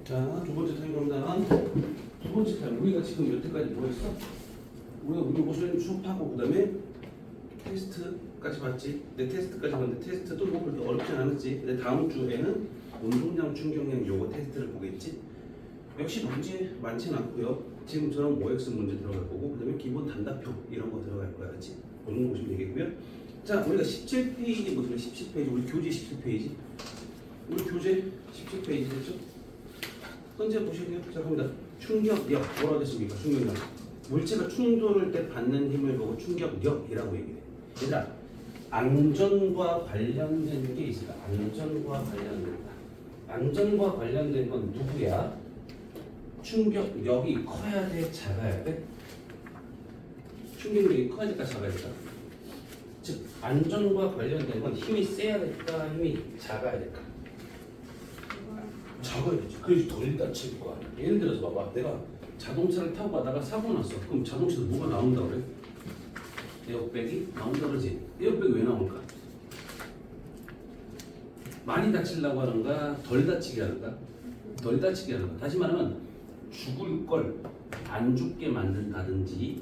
자, 두 번째 타임 갑니다. 두 번째 타임. 우리가 지금 여태까지 뭐 했어? 우리가 운동고시를 수업하고 그 다음에 테스트까지 봤지. 내 테스트까지 봤는데 테스트도 뭐 그렇게 어렵진 않았지. 근데 다음 주에는 운동량 충격량 요거 테스트를 보겠지. 역시 문제 많지는 않고요. 지금처럼 OX 문제 들어갈 거고 그 다음에 기본 단답형 이런 거 들어갈 거야. 그렇지? 그 정도 보시면 되겠고요. 자, 우리가 17페이지부터 17페이지 우리 교재 17페이지 우리 교재 17페이지 됐죠? 현재 보시면 자 갑니다. 충격력 뭐라고 됐습니까? 충격력 물체가 충돌할 때 받는 힘을 보고 충격력이라고 얘기해. 얘들아 안전과 관련된 게 있을까? 안전과 관련된다. 안전과 관련된 건 누구야? 충격력이 커야 돼? 작아야 돼? 충격력이 커야 될까? 작아야 될까? 즉 안전과 관련된 건 힘이 세야 될까? 힘이 작아야 될까? 작아야지. 그래서 덜 다칠 거야. 예를 들어서 봐봐. 내가 자동차를 타고 가다가 사고 났어. 그럼 자동차에서 뭐가 나온다 그래? 에어백이 나온다 그러지. 에어백이 왜 나올까? 많이 다치려고 하는가? 덜 다치게 하는가? 덜 다치게 하는가? 다시 말하면 죽을 걸 안 죽게 만든다든지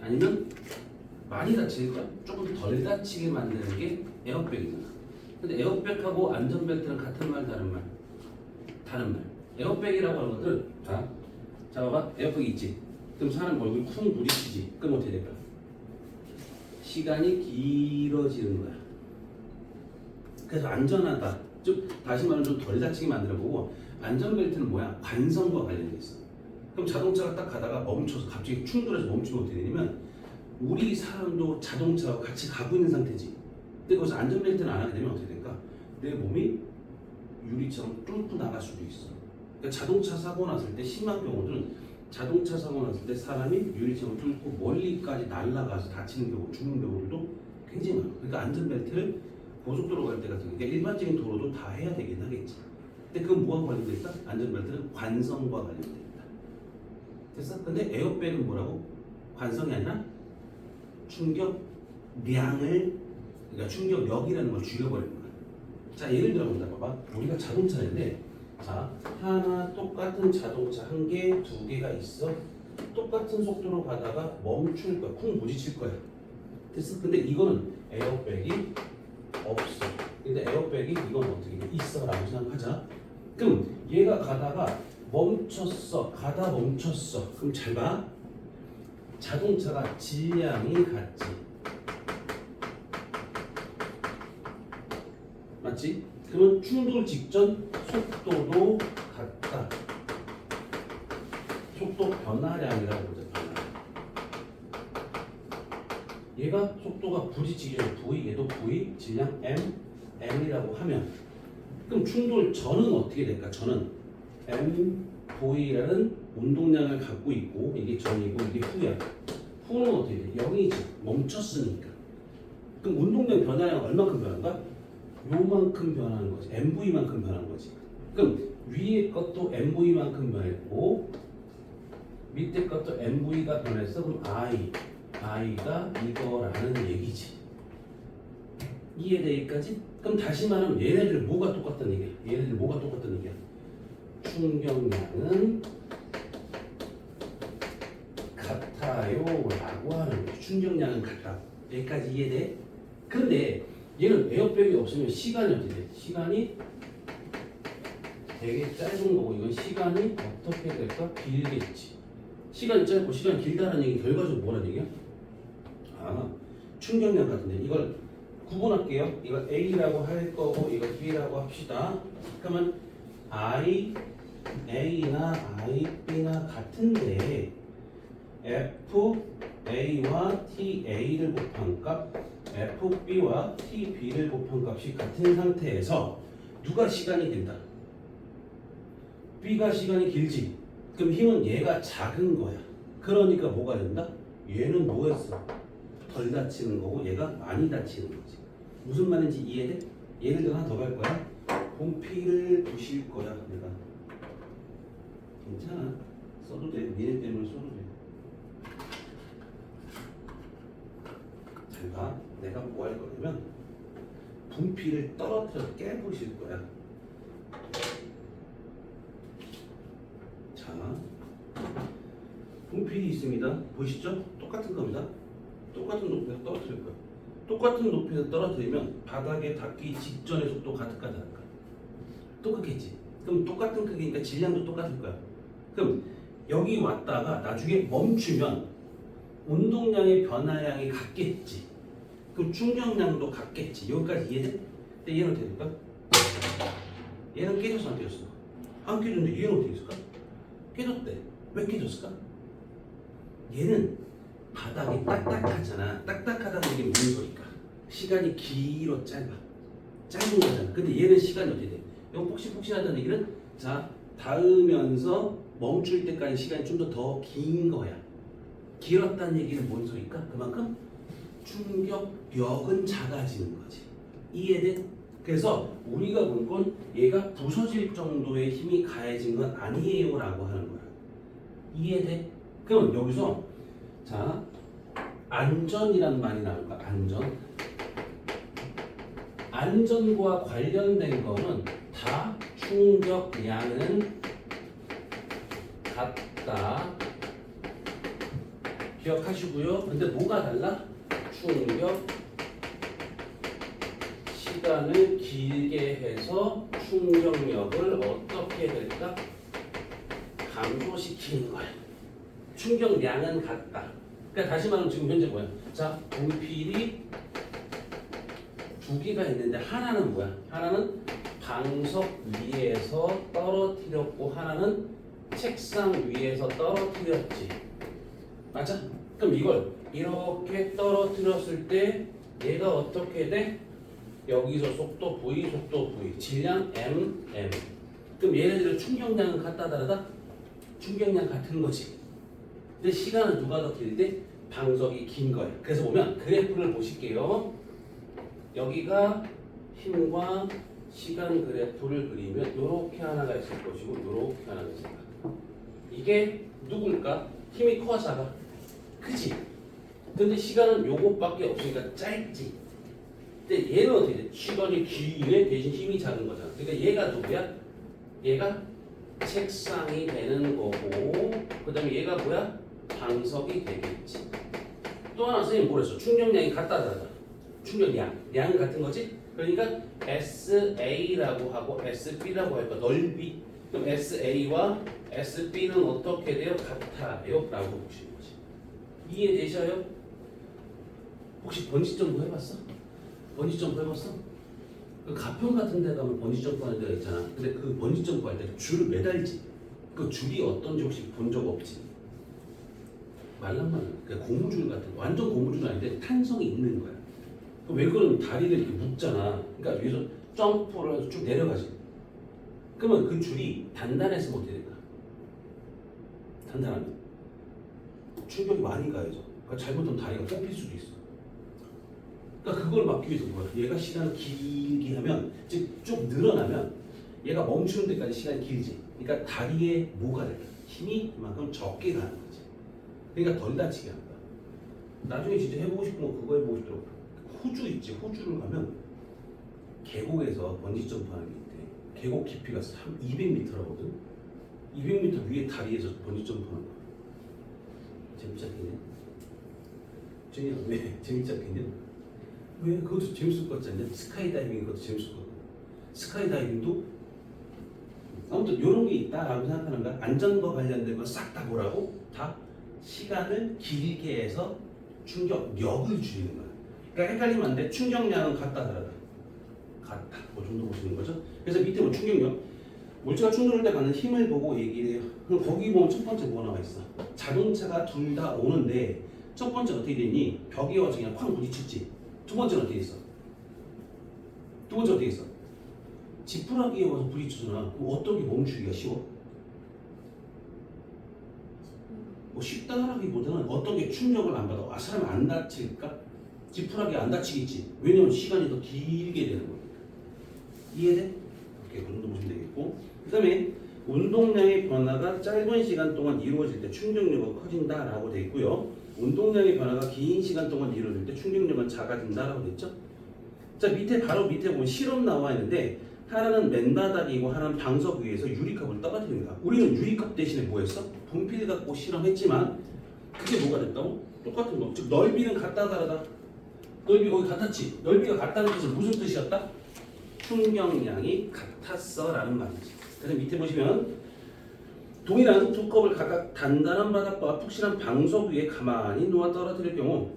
아니면 많이 다칠 걸 조금 덜 다치게 만드는 게 에어백이잖아. 근데 에어백하고 안전벨트는 같은 말 다른 말? 다른 말. 에어백이라고 하는 것들은 자 봐봐. 에어백이 있지. 그럼 사람 얼굴 쿵 부딪히지. 그럼 어떻게 될까? 시간이 길어지는 거야. 그래서 안전하다. 즉 다시 말하면 좀 덜 다치게 만들어 보고 안전벨트는 뭐야? 관성과 관련돼 있어. 그럼 자동차가 딱 가다가 멈춰서 갑자기 충돌해서 멈추면 어떻게 되냐면 우리 사람도 자동차와 같이 가고 있는 상태지. 근데 거기서 안전벨트는 안 하게 되면 어떻게 될까? 내 몸이 유리처럼 뚫고 나갈 수도 있어. 그러니까 자동차 사고 났을 때 심한 경우들은 자동차 사고 났을 때 사람이 유리처럼 뚫고 멀리까지 날아가서 다치는 경우, 죽는 경우들도 굉장히 많아. 그러니까 안전벨트를 고속도로 갈 때 같은 경우, 그러니까 일반적인 도로도 다 해야 되긴 하겠지. 근데 그건 뭐와 관련돼 있다? 안전벨트는 관성과 관련돼 있다. 됐어? 근데 에어백은 뭐라고? 관성이 아니라 충격량을, 그러니까 충격력이라는 걸 줄여버리는 거야. 자, 예를 들어 본다. 봐봐. 우리가 자동차인데, 자, 하나 똑같은 자동차 한 개, 두 개가 있어. 똑같은 속도로 가다가 멈출 거야. 쿵 부딪힐 거야. 됐어? 근데 이거는 에어백이 없어. 근데 에어백이 이건 어떻게 있어? 라고 생각하자. 그럼 얘가 가다가 멈췄어. 가다 멈췄어. 그럼 잘 봐. 자동차가 질량이 같지. 맞지? 그러면 충돌 직전 속도도 같다. 속도 변화량이라고 보자. 변화량. 얘가 속도가 부딪히기 전에 V, 얘도 V, 질량 M, M이라고 하면 그럼 충돌 전은 어떻게 될까? 전은 M, V라는 운동량을 갖고 있고 이게 전이고 이게 후야. 후는 어떻게 돼? 0이지. 멈췄으니까. 그럼 운동량 변화량 얼마큼 변한가? 요만큼 변하는 거지. MV만큼 변하는 거지. 그럼 위에 것도 MV만큼 변했고 밑에 것도 MV가 변했어. 그럼 I가 이거라는 얘기지. 이해돼 여기까지? 그럼 다시 말하면 얘네들 뭐가 똑같다는 얘기야? 얘네들 뭐가 똑같다는 얘기야? 충격량은 같아요 라고 하는 거야. 충격량은 같다. 여기까지 이해돼? 근데 얘는 에어백이 없으면 시간이 어떻게 돼? 시간이 되게 짧은 거고 이건 시간이 어떻게 될까? 길겠지. 시간이 짧고 시간이 길다는 얘기 결과적으로 뭐라는 얘기야? 아, 충격량 같은데 이걸 구분할게요. 이걸 A라고 할 거고 이걸 B라고 합시다. 그러면 A나 B나 같은데 FA와 TA를 곱한 값 FB와 TB를 곱한 값이 같은 상태에서 누가 시간이 길다? B가 시간이 길지. 그럼 힘은 얘가 작은 거야. 그러니까 뭐가 된다? 얘는 뭐였어? 덜 다치는 거고 얘가 많이 다치는 거지. 무슨 말인지 이해돼? 예를 들어 하나 더 갈 거야. 분필을 부실 거야. 내가 괜찮아. 써도 돼. 니네 때문에 써도 돼. 잘 봐. 내가 뭐 할 거냐면 분필을 떨어뜨려 깨부실 거야. 분필이 있습니다. 보이시죠? 똑같은 겁니다. 똑같은 높이에서 떨어뜨릴 거예요. 똑같은 높이에서 떨어뜨리면 바닥에 닿기 직전의 속도가 같을까 다를까? 똑같겠지. 그럼 똑같은 크기니까 질량도 똑같을 거야. 그럼 여기 왔다가 나중에 멈추면 운동량의 변화량이 같겠지. 그럼 충격량도 같겠지. 여기까지 이해돼? 근데 얘는 어떻게 될까? 얘는 깨졌어 안 깨졌어? 안 깨졌는데 얘는 어떻게 됐을까? 깨졌대. 왜 깨졌을까? 얘는 바닥이 딱딱하잖아. 딱딱하다는 얘기는 무슨 소리일까? 시간이 길어 짧아? 짧은 거잖아. 근데 얘는 시간이 어떻게 돼? 이거 폭신폭신하다는 얘기는 자 닿으면서 멈출 때까지 시간이 좀 더 긴 거야. 길었다는 얘기는 뭔 소리일까? 그만큼 충격력은 작아지는 거지. 이해돼? 그래서 우리가 볼 건 얘가 부서질 정도의 힘이 가해진 건 아니에요 라고 하는 거야. 이해돼? 그럼 여기서 자 안전이란 말이 나올 거야. 안전과 관련된 거는 다 충격량은 같다. 기억하시고요. 근데 뭐가 달라? 충격 시간을 길게 해서 충격력을 어떻게 될까? 감소시키는 거야. 충격량은 같다. 그러니까 다시 말하면 지금 현재 뭐야? 자, 분필이 두 개가 있는데 하나는 뭐야? 하나는 방석 위에서 떨어뜨렸고 하나는 책상 위에서 떨어뜨렸지. 맞아? 그럼 이걸 이렇게 떨어뜨렸을 때 얘가 어떻게 돼? 여기서 속도 V, 속도 V, 질량 M, M. 그럼 얘네들의 충격량은 같다 다르다? 충격량 같은 거지. 근데 시간은 누가 더 길대? 방석이 긴 거야. 그래서 보면 그래프를 보실게요. 여기가 힘과 시간 그래프를 그리면 이렇게 하나가 있을 것이고 이렇게 하나가 있을 거야. 이게 누굴까? 힘이 커 작아? 크지? 근데 시간은 요것밖에 없으니까 짧지. 근데 얘는 어떻게 돼? 시간이 기네 대신 힘이 작은 거잖아. 그러니까 얘가 누구야? 얘가 책상이 되는 거고 그 다음에 얘가 뭐야? 방석이 되겠지. 또 하나 선생님 뭐랬어? 충격량이 같다 다르다. 충격량, 양은 같은 거지? 그러니까 SA라고 하고 SB라고 할까? 넓이. 그럼 SA와 SB는 어떻게 돼요? 같아요? 라고 보시는 거지. 이해되셔요? 혹시 번지점프 해봤어? 번지점프 해봤어? 그 가평 같은 데 가면 번지점프 하는 데가 있잖아. 근데 그 번지점프 할 때 줄을 매달지. 그 줄이 어떤지 혹시 본 적 없지? 말랑말랑. 그러니까 고무줄 같은 거. 완전 고무줄은 아닌데 탄성이 있는 거야. 왜 그러면 다리를 이렇게 묶잖아. 그러니까 위에서 점프를 해서 쭉 내려가지. 그러면 그 줄이 단단해서 어떻게 될까? 단단하면 충격이 많이 가해져. 그러니까 잘못하면 다리가 뽑힐 수도 있어. 그러니까 그걸 막기 위해서 뭐야? 얘가 시간을 길게 하면, 즉 쭉 늘어나면 얘가 멈추는 데까지 시간이 길지. 그러니까 다리에 뭐가 될까? 힘이 그만큼 적게 가는 거지. 그러니까 덜 다치게 한다. 나중에 진짜 해보고 싶으면 그거 해보고 싶더라고. 호주 있지. 호주를 가면 계곡에서 번지 점프하는 게 있대. 계곡 깊이가 200m라거든. 200m 위에 다리에서 번지 점프하는 거야. 재밌지 않겠냐? 준이야 왜 재밌지 않겠냐? 왜 그것도 재밌을 것 같지 않냐? 스카이다이빙 그것도 재밌을 것 같고 스카이다이빙도 아무튼 이런 게 있다라고 생각하는 거야. 안전과 관련된 건 싹 다 뭐라고? 다 시간을 길게 해서 충격력을 줄이는 거야. 그러니까 헷갈리면 안 돼. 충격량은 같다 다르다. 같다. 그 정도 보시는 거죠. 그래서 밑에 뭐 충격력 물체가 충돌할 때 받는 힘을 보고 얘기를 해요. 그럼 거기 보면 첫 번째 뭐 나와 있어? 자동차가 둘 다 오는데 첫 번째 어떻게 되니? 벽에 와서 그냥 쾅 부딪혔지. 두 번째는 어떻게 했어? 두 번째 어떻게 했어? 지푸라기에 와서 부딪혔잖아. 그럼 어떤 게 멈추기가 쉬워? 뭐 쉽다라기보다는 어떤 게 충격을 안 받아. 아 사람이 안 다칠까? 지푸라기 안 다치겠지. 왜냐면 시간이 더 길게 되는 거니까. 이해돼? 이렇게 그 정도 보시면 되겠고. 그 다음에 운동량의 변화가 짧은 시간 동안 이루어질 때 충격력은 커진다라고 되어 있고요. 운동량의 변화가 긴 시간 동안 이루어질 때 충격력은 작아진다라고 되어 있죠. 자 밑에 바로 밑에 보면 실험 나와 있는데 하나는 맨바닥이고 하나는 방석 위에서 유리컵을 떨어뜨립니다. 우리는 유리컵 대신에 뭐 했어? 분필 갖고 실험했지만 그게 뭐가 됐다고? 똑같은 거. 즉 넓이는 같다 다르다. 넓이 거기 같았지. 넓이가 같다는 뜻은 무슨 뜻이었다? 충격량이 같았어 라는 말이지. 그래서 밑에 보시면 동일한 두 컵을 각각 단단한 바닥과 푹신한 방석 위에 가만히 놓아 떨어뜨릴 경우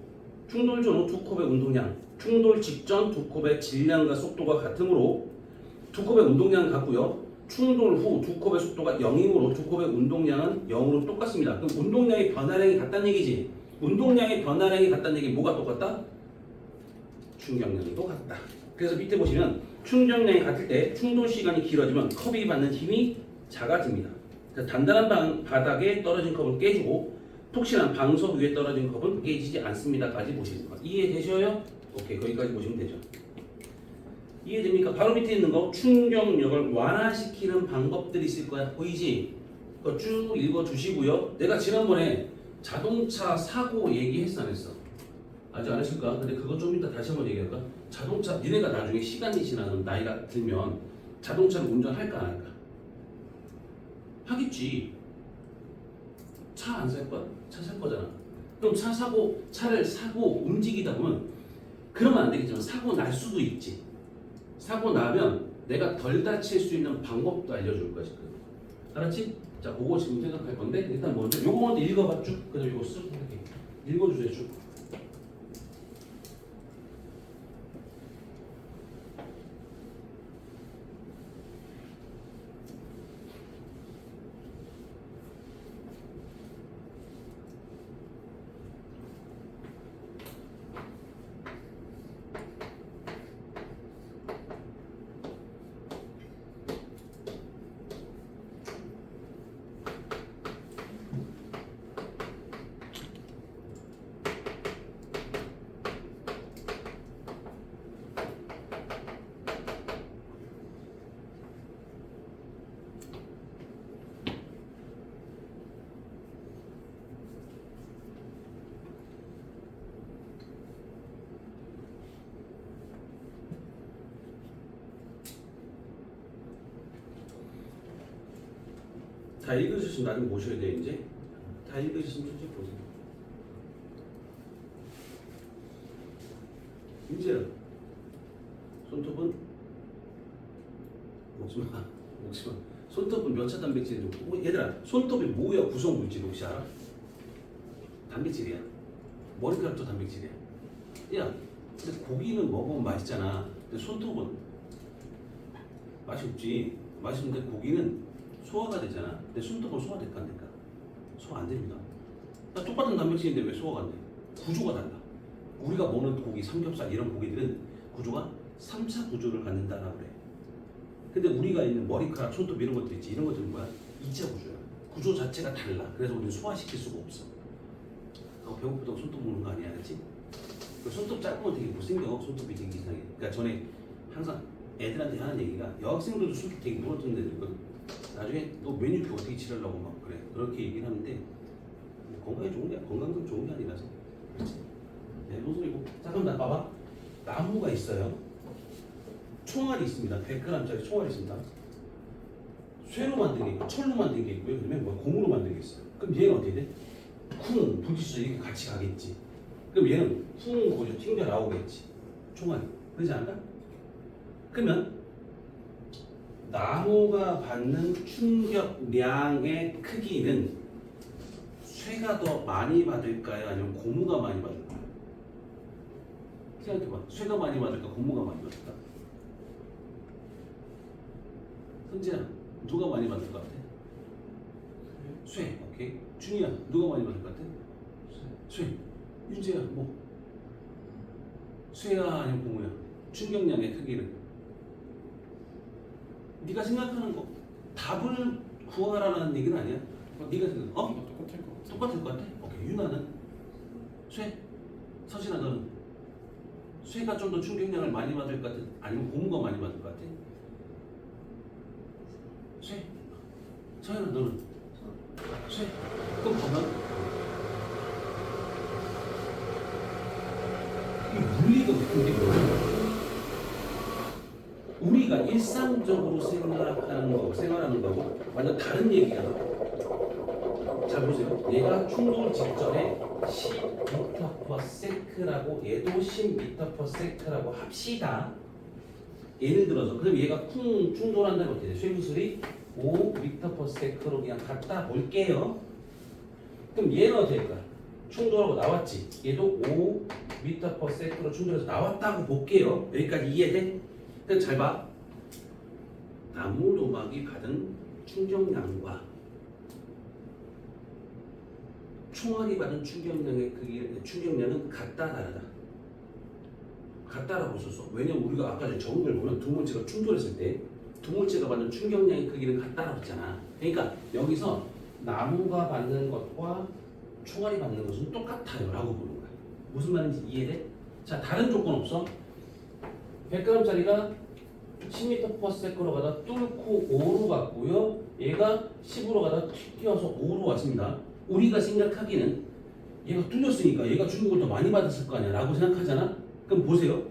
충돌 전 후 두 컵의 운동량, 충돌 직전 두 컵의 질량과 속도가 같으므로 두 컵의 운동량은 같고요. 충돌 후 두 컵의 속도가 0이므로 두 컵의 운동량은 0으로 똑같습니다. 그럼 운동량의 변화량이 같다는 얘기지. 운동량의 변화량이 같다는 얘기 뭐가 똑같다? 충격량이 똑같다. 그래서 밑에 보시면 충격량이 같을 때 충돌 시간이 길어지면 컵이 받는 힘이 작아집니다. 단단한 바닥에 떨어진 컵은 깨지고 푹신한 방석 위에 떨어진 컵은 깨지지 않습니다까지 보시는 거. 이해되셔요? 오케이, 거기까지 보시면 되죠. 이해됩니까? 바로 밑에 있는 거 충격력을 완화시키는 방법들이 있을 거야. 보이지? 그거 쭉 읽어주시고요. 내가 지난번에 자동차 사고 얘기했어 안 했어? 아직 안 했을까? 근데 그거 좀 이따 다시 한번 얘기할까? 자동차 니네가 나중에 시간이 지나는 나이가 들면 자동차를 운전할까 안 할까? 하겠지. 차 안 살 거야? 차 살 거잖아. 그럼 차를 사고 움직이다 보면 그러면 안 되겠지만 사고 날 수도 있지. 사고 나면 내가 덜 다칠 수 있는 방법도 알려줄 거야 지금. 알았지? 자, 그거 지금 생각할 건데 일단 먼저 요거 먼저 읽어봐 쭉. 그다음 이거 쓱 이렇게 읽어주세요 쭉. 다 읽으셨으면 나중에 보셔야 돼 이제. 다 읽으셨으면 솔직히 보세요. 이제 손톱은 먹지마. 손톱은 몇 차 단백질이 얘들아 손톱이 뭐야 구성 물질 혹시 알아? 단백질이야. 머리카락도 단백질이야. 야 근데 고기는 먹으면 맛있잖아. 근데 손톱은 맛이 없지. 맛이 없는데 고기는 소화가 되잖아. 근데 손톱은 소화될까 안 될까? 소화 안 됩니다. 똑같은 단백질인데 왜 소화가 안 돼? 구조가 달라. 우리가 먹는 고기, 삼겹살 이런 고기들은 구조가 3차 구조를 갖는다라고 그래. 근데 우리가 있는 머리카락, 손톱 이런 것들 있지. 이런 것들은 뭐야? 2차 구조야. 구조 자체가 달라. 그래서 우리는 소화시킬 수가 없어. 배고프다고 손톱 먹는 거 아니야, 그렇지? 손톱 짧으면 되게 못생겨. 손톱이 되게 이상해. 그러니까 전에 항상 애들한테 하는 얘기가 여학생들도 손톱 되게 부러뜨는 애들 있거든. 나중에 너 매니큐어 어떻게 칠하려고 막 그래. 그렇게 얘기를 하는데 건강에 좋은 게 건강상 좋은 게 아니라서. 그렇지? 네, 무슨 소리고? 자, 그럼 나 봐봐. 나무가 있어요. 총알이 있습니다. 100g짜리 총알이 있습니다. 쇠로 만든 게 있고 철로 만든 게 있고요. 그다음에 뭐 고무로 만든 게 있어요. 그럼 얘는 어떻게 돼? 쿵 부딪혀서 이렇게 같이 가겠지. 그럼 얘는 쿵 거기서 튕겨 나오겠지. 총알이. 그러지 않을까? 그러면 나무가 받는 충격량의 크기는 쇠가 더 많이 받을까요? 아니면 고무가 많이 받을까요? 생각해봐. 쇠가 많이 받을까? 고무가 많이 받을까? 선지야, 누가 많이 받을 것 같아? 쇠. 오케이. 준이야, 누가 많이 받을 것 같아? 쇠. 윤재야, 뭐? 쇠야 아니면 고무야? 충격량의 크기는? 네가 생각하는 거 답을 구하라는 얘기는 아니야. 네가 생각 똑같을 것 같아. 오케이. 유나는 쇠. 서진아 너는 쇠가 좀 더 충격량을 많이 받을 것 같아? 아니면 고무가 많이 받을 것 같아? 쇠. 서연아 너는 쇠. 그럼 보면 이 물리가 웃긴 게 뭐야? 우리 우리가 일상적으로 생활하는 거고 완전 다른 얘기야. 잘 보세요. 얘가 충돌 직전에 10m/s라고 얘도 10m/s라고 합시다. 예를 들어서 그럼 얘가 쿵 충돌한다면 어떻게 돼? 쇠구슬이 5m/s로 그냥 갖다 볼게요. 그럼 얘는 어떻게 될까? 충돌하고 나왔지. 얘도 5m/s로 충돌해서 나왔다고 볼게요. 여기까지 이해돼? 그럼 잘 봐. 나무 도막이 받은 충격량과 총알이 받은 충격량은 같다 다르다. 같다라고 썼어. 왜냐면 우리가 아까 전에 정의를 보면 두 물체가 충돌했을 때 두 물체가 받는 충격량의 크기는 같다라고 했잖아. 그러니까 여기서 나무가 받는 것과 총알이 받는 것은 똑같아요 라고 보는 거야. 무슨 말인지 이해돼? 자, 다른 조건 없어? 100g짜리가 10m/s로 가다 뚫고 5로 갔고요. 얘가 10으로 가다 튀어서 5로 왔습니다. 우리가 생각하기는 얘가 뚫렸으니까 얘가 충격을 더 많이 받았을 거 아니야 라고 생각하잖아. 그럼 보세요.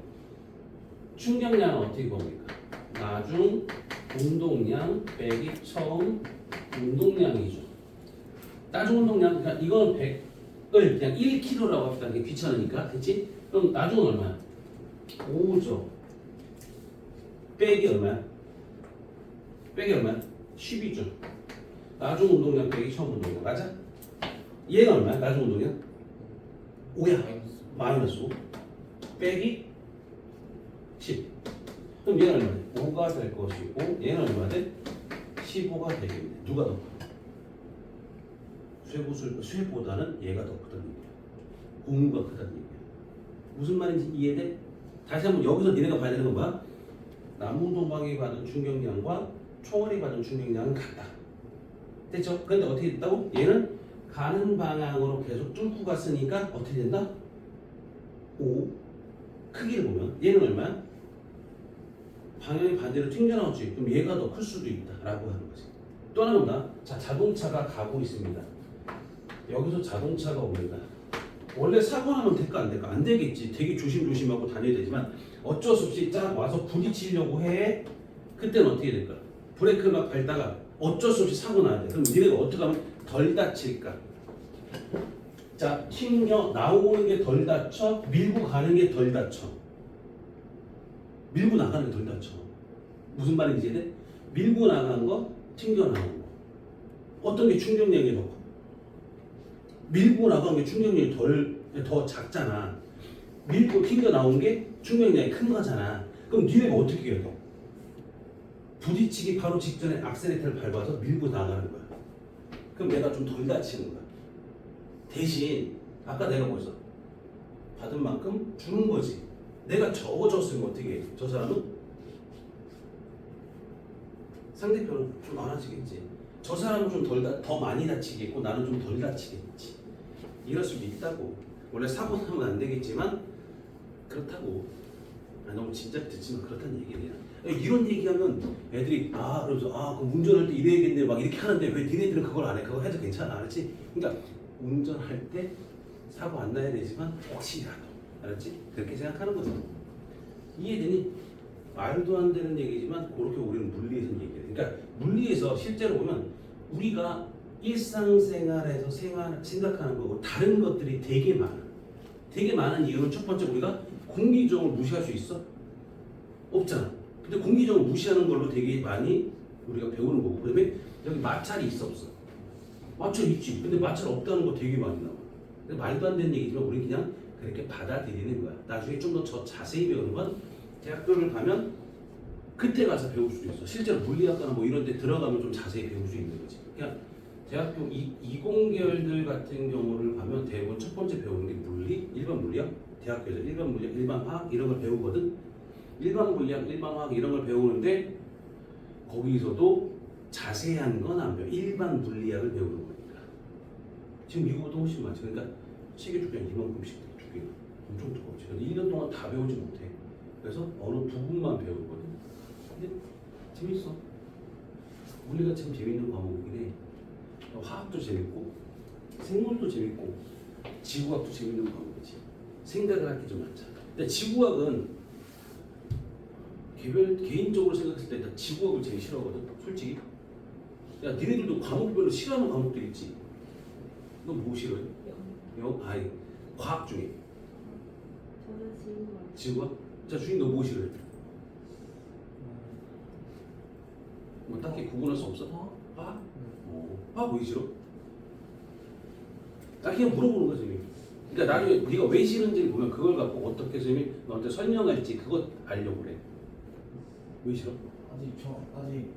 충격량은 어떻게 봅니까? 나중 운동량 빼기 처음 운동량이죠. 나중 운동량, 그러니까 이건 100을 그냥 1kg라고 합시다. 이게 귀찮으니까. 그치? 그럼 나중은 얼마야? 5죠. 빼기 얼마야? 빼기 얼마야? 10이죠. 나중 운동량 빼기 처음 운동량. 맞아? 얘가 얼마야? 나중 운동량? 5야. 마이너스 5. 빼기 10. 그럼 얘는 얼마야? 5가 될 것이고 얘는 얼마 돼? 15가 되겠네. 누가 더 커? 쇠보다는 얘가 더 크다는 얘기야. 고무가 크다는 얘기야. 무슨 말인지 이해돼? 다시 한번 여기서 니네가 봐야 되는 건 뭐야? 나무 도망이 받은 충격량과 총알이 받은 충격량은 같다. 됐죠? 그런데 어떻게 됐다고? 얘는 가는 방향으로 계속 뚫고 갔으니까 어떻게 된다? 5. 크기를 보면 얘는 얼마야? 방향이 반대로 튕겨나오지. 그럼 얘가 더 클 수도 있다라고 하는 거지. 또 하나 본다. 자, 자동차가 가고 있습니다. 여기서 자동차가 옵니다. 원래 사고 나면 될까 안 될까? 안 되겠지. 되게 조심조심하고 다녀야 되지만 어쩔 수 없이 쫙 와서 부딪히려고 해. 그때는 어떻게 될까? 브레이크를 막 밟다가 어쩔 수 없이 사고 나야 돼. 그럼 니네가 어떻게 하면 덜 다칠까? 자, 튕겨 나오는 게 덜 다쳐, 밀고 가는 게 덜 다쳐. 밀고 나가는 게 덜 다쳐. 무슨 말인지 이해돼? 밀고 나간 거, 튕겨 나온 거. 어떤 게 충격량이 더 커? 밀고 나간 게 충격량이 더 작잖아. 밀고 튕겨 나온 게 충격량이 큰 거잖아. 그럼 니네가 어떻게 해야 돼? 부딪히기 바로 직전에 악셀레이터를 밟아서 밀고 나가는 거야. 그럼 내가 좀 덜 다치는 거야. 대신 아까 내가 뭐였어? 받은 만큼 주는 거지. 내가 적어줬으면 어떻게 해? 저 사람은? 상대편은 좀 많아지겠지. 저 사람은 좀 더 많이 다치겠고 나는 좀 덜 다치겠지. 이럴 수도 있다고. 원래 사고 나면 안 되겠지만 그렇다고. 너무 진짜 듣지만 그렇다는 얘기야. 이런 얘기하면 애들이 그러면서 그럼 운전할 때 이래야겠네 막 이렇게 하는데 왜 니네들은 그걸 안 해? 그거 해도 괜찮아, 알았지? 그러니까 운전할 때 사고 안 나야 되지만 혹시라도, 알았지? 그렇게 생각하는 거죠. 이해되니? 말도 안 되는 얘기지만 그렇게 우리는 물리에서 얘기해요. 그러니까 물리에서 실제로 보면 우리가 일상생활에서 생각하는 거고 다른 것들이 되게 많아. 되게 많은 이유는 첫 번째 우리가 공기정을 무시할 수 있어? 없잖아. 근데 공기정을 무시하는 걸로 되게 많이 우리가 배우는 거고, 그다음에 여기 마찰이 있어 없어? 마찰 있지. 근데 마찰 없다는 거 되게 많이 나와. 근데 말도 안 되는 얘기지만 우리 그냥 그렇게 받아들이는 거야. 나중에 좀 더 자세히 배우는 건 대학교를 가면 그때 가서 배울 수도 있어. 실제로 물리학과나 뭐 이런 데 들어가면 좀 자세히 배울 수 있는 거지. 그냥 대학교 이공계열들 같은 경우를 가면 대부분 첫 번째 배우는 게 물리, 일반 물리학, 대학교에서 일반 물리학, 일반 화학 이런 걸 배우거든. 일반 물리학, 일반 화학 이런 걸 배우는데 거기서도 자세한 건 안 배워. 일반 물리학을 배우는 거니까. 지금 미국보다 훨씬 많지. 그러니까 책의 주변 이만큼씩 두개 엄청 두껍지. 1년 동안 다 배우지 못해. 그래서 어느 부분만 배우거든. 근데 재밌어. 물리가 참 재밌는 과목이긴 해. 화학도 재밌고 생물도 재밌고 지구학도 재밌는 과목이지. 생각을 할 게 좀 많잖아. 근데 지구학은 개인적으로 생각했을 때 나 지구학을 제일 싫어하거든. 솔직히. 야, 니네들도 과목별로 싫어하는 과목들 있지. 넌 뭐 싫어해? 아니, 과학 중에. 저는 지구학. 지구학? 자, 주인 너 뭐 싫어해? 뭐 딱히 구분할 수 없어? 화학? 화학 왜 싫어? 나 그냥 물어보는 거지. 그러니까 나중에 네가 왜 싫은지를 보면 그걸 갖고 어떻게 선생님이 너한테 설명할지 그것 알려고 그래. 왜 싫어? 아직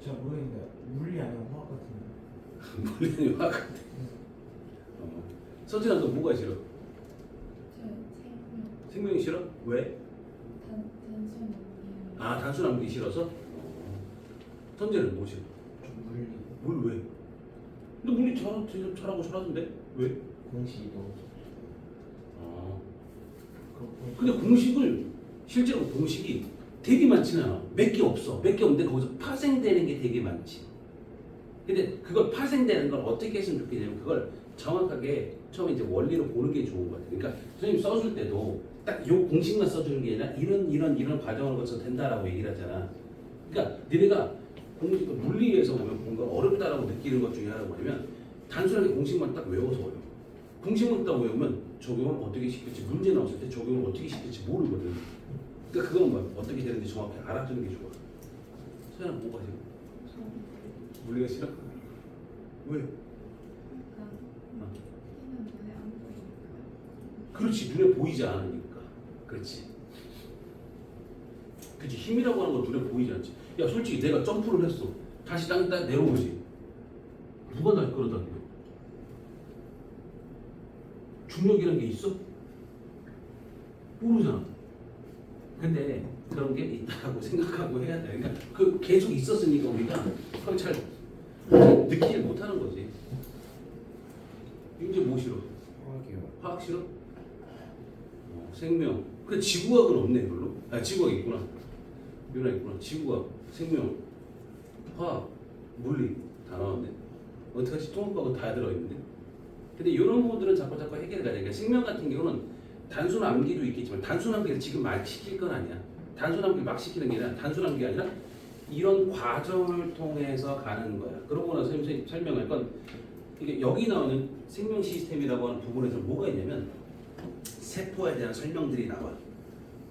잘 모르겠는데 물리 아니면 화학 같은데. 물리는 화학 같아. 서진아 너 뭐가 싫어? 저 생명. 생명이 싫어? 왜? 단순 논리예요. 아 단순한 게 싫어서? 선재는 뭐 싫어? 물리 물 왜? 너 물리 잘하고 잘하던데? 왜? 공식도 근데 공식을 실제로 공식이 되게 많지는 않아. 몇 개 없어. 몇 개 없는데 거기서 파생되는 게 되게 많지. 근데 그걸 파생되는 걸 어떻게 했으면 좋겠냐면 그걸 정확하게 처음에 이제 원리로 보는 게 좋은 것 같아. 그러니까 선생님 써줄 때도 딱 요 공식만 써주는 게 아니라 이런 과정을 거쳐서 된다라고 얘기를 하잖아. 그러니까 너네가 물리에서 보면 뭔가 어렵다라고 느끼는 것 중에 하나가 뭐냐면 단순하게 공식만 딱 외워서 어려워. 공식만 딱 외우면 적용을 어떻게 시킬지 문제 나왔을 때 적용을 어떻게 시킬지 모르거든. 그러니까 그건 뭐 어떻게 되는지 정확히 알아주는 게 좋아. 서연아 뭐가 싫어? 저 물리가 싫어? 왜? 약간 힘은 눈에 안 보이니까. 그렇지 눈에 보이지 않으니까. 그렇지. 그렇지 힘이라고 하는 건 눈에 보이지 않지. 야 솔직히 내가 점프를 했어. 다시 땅에 딱 내려오지. 누가 날 끌어당겨? 중력이라는 게 있어? 모르잖아. 근데 그런 게 있다고 생각하고 해야 돼. 그러니까 그 계속 있었으니까 우리가 그걸 잘 느끼지 못하는 거지. 이제 뭐 싫어? 화학이요. 화학 싫어? 생명. 그 지구학은 없네 별로. 아 지구학 있구나. 유나 있구나. 지구학, 생명, 화학, 물리 다 나왔네. 어떡하지? 통합과학은 다 들어있는데. 근데 이런 부분들은 자꾸 해결해 가야 돼. 그러니까 생명 같은 경우는 단순 암기도 있겠지만 단순 암기를 지금 막 시킬 건 아니야. 단순 암기를 막 시키는 게 아니라 단순 암기가 아니라 이런 과정을 통해서 가는 거야. 그러고 나서 선생님이 설명할 건 이게 여기 나오는 생명 시스템이라고 하는 부분에서 뭐가 있냐면 세포에 대한 설명들이 나와.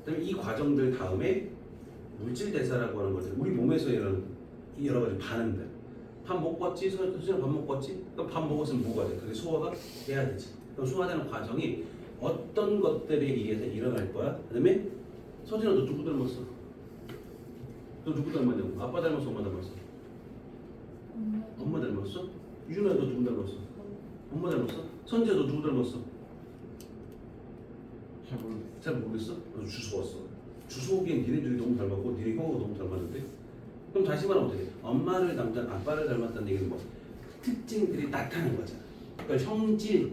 그다음에 이 과정들 다음에 물질 대사라고 하는 것들 우리 몸에서 이런 여러 가지 반응들. 밥 먹었지? 서진아 밥 먹었지? 그럼 밥 먹었으면 뭐가 돼? 그게 소화가 돼야 되지. 그럼 소화되는 과정이 어떤 것들에 의해서 일어날 거야? 그 다음에 서진아 너 누구 닮았어? 너 누구 닮았냐고? 아빠 닮았어? 엄마 닮았어? 엄마 닮았어? 유준아 너 누구 닮았어? 엄마 닮았어? 선재야 너 누구 닮았어? 잘 모르겠어? 너 주워왔어. 주워오기엔 니네들이 너무 닮았고 니네 형하고 너무 닮았는데? 그럼 다시 말하면 어떻게 돼? 엄마를 닮다 아빠를 닮았다는 얘기는 뭐? 특징들이 나타나는 거잖아. 그러니까 형질,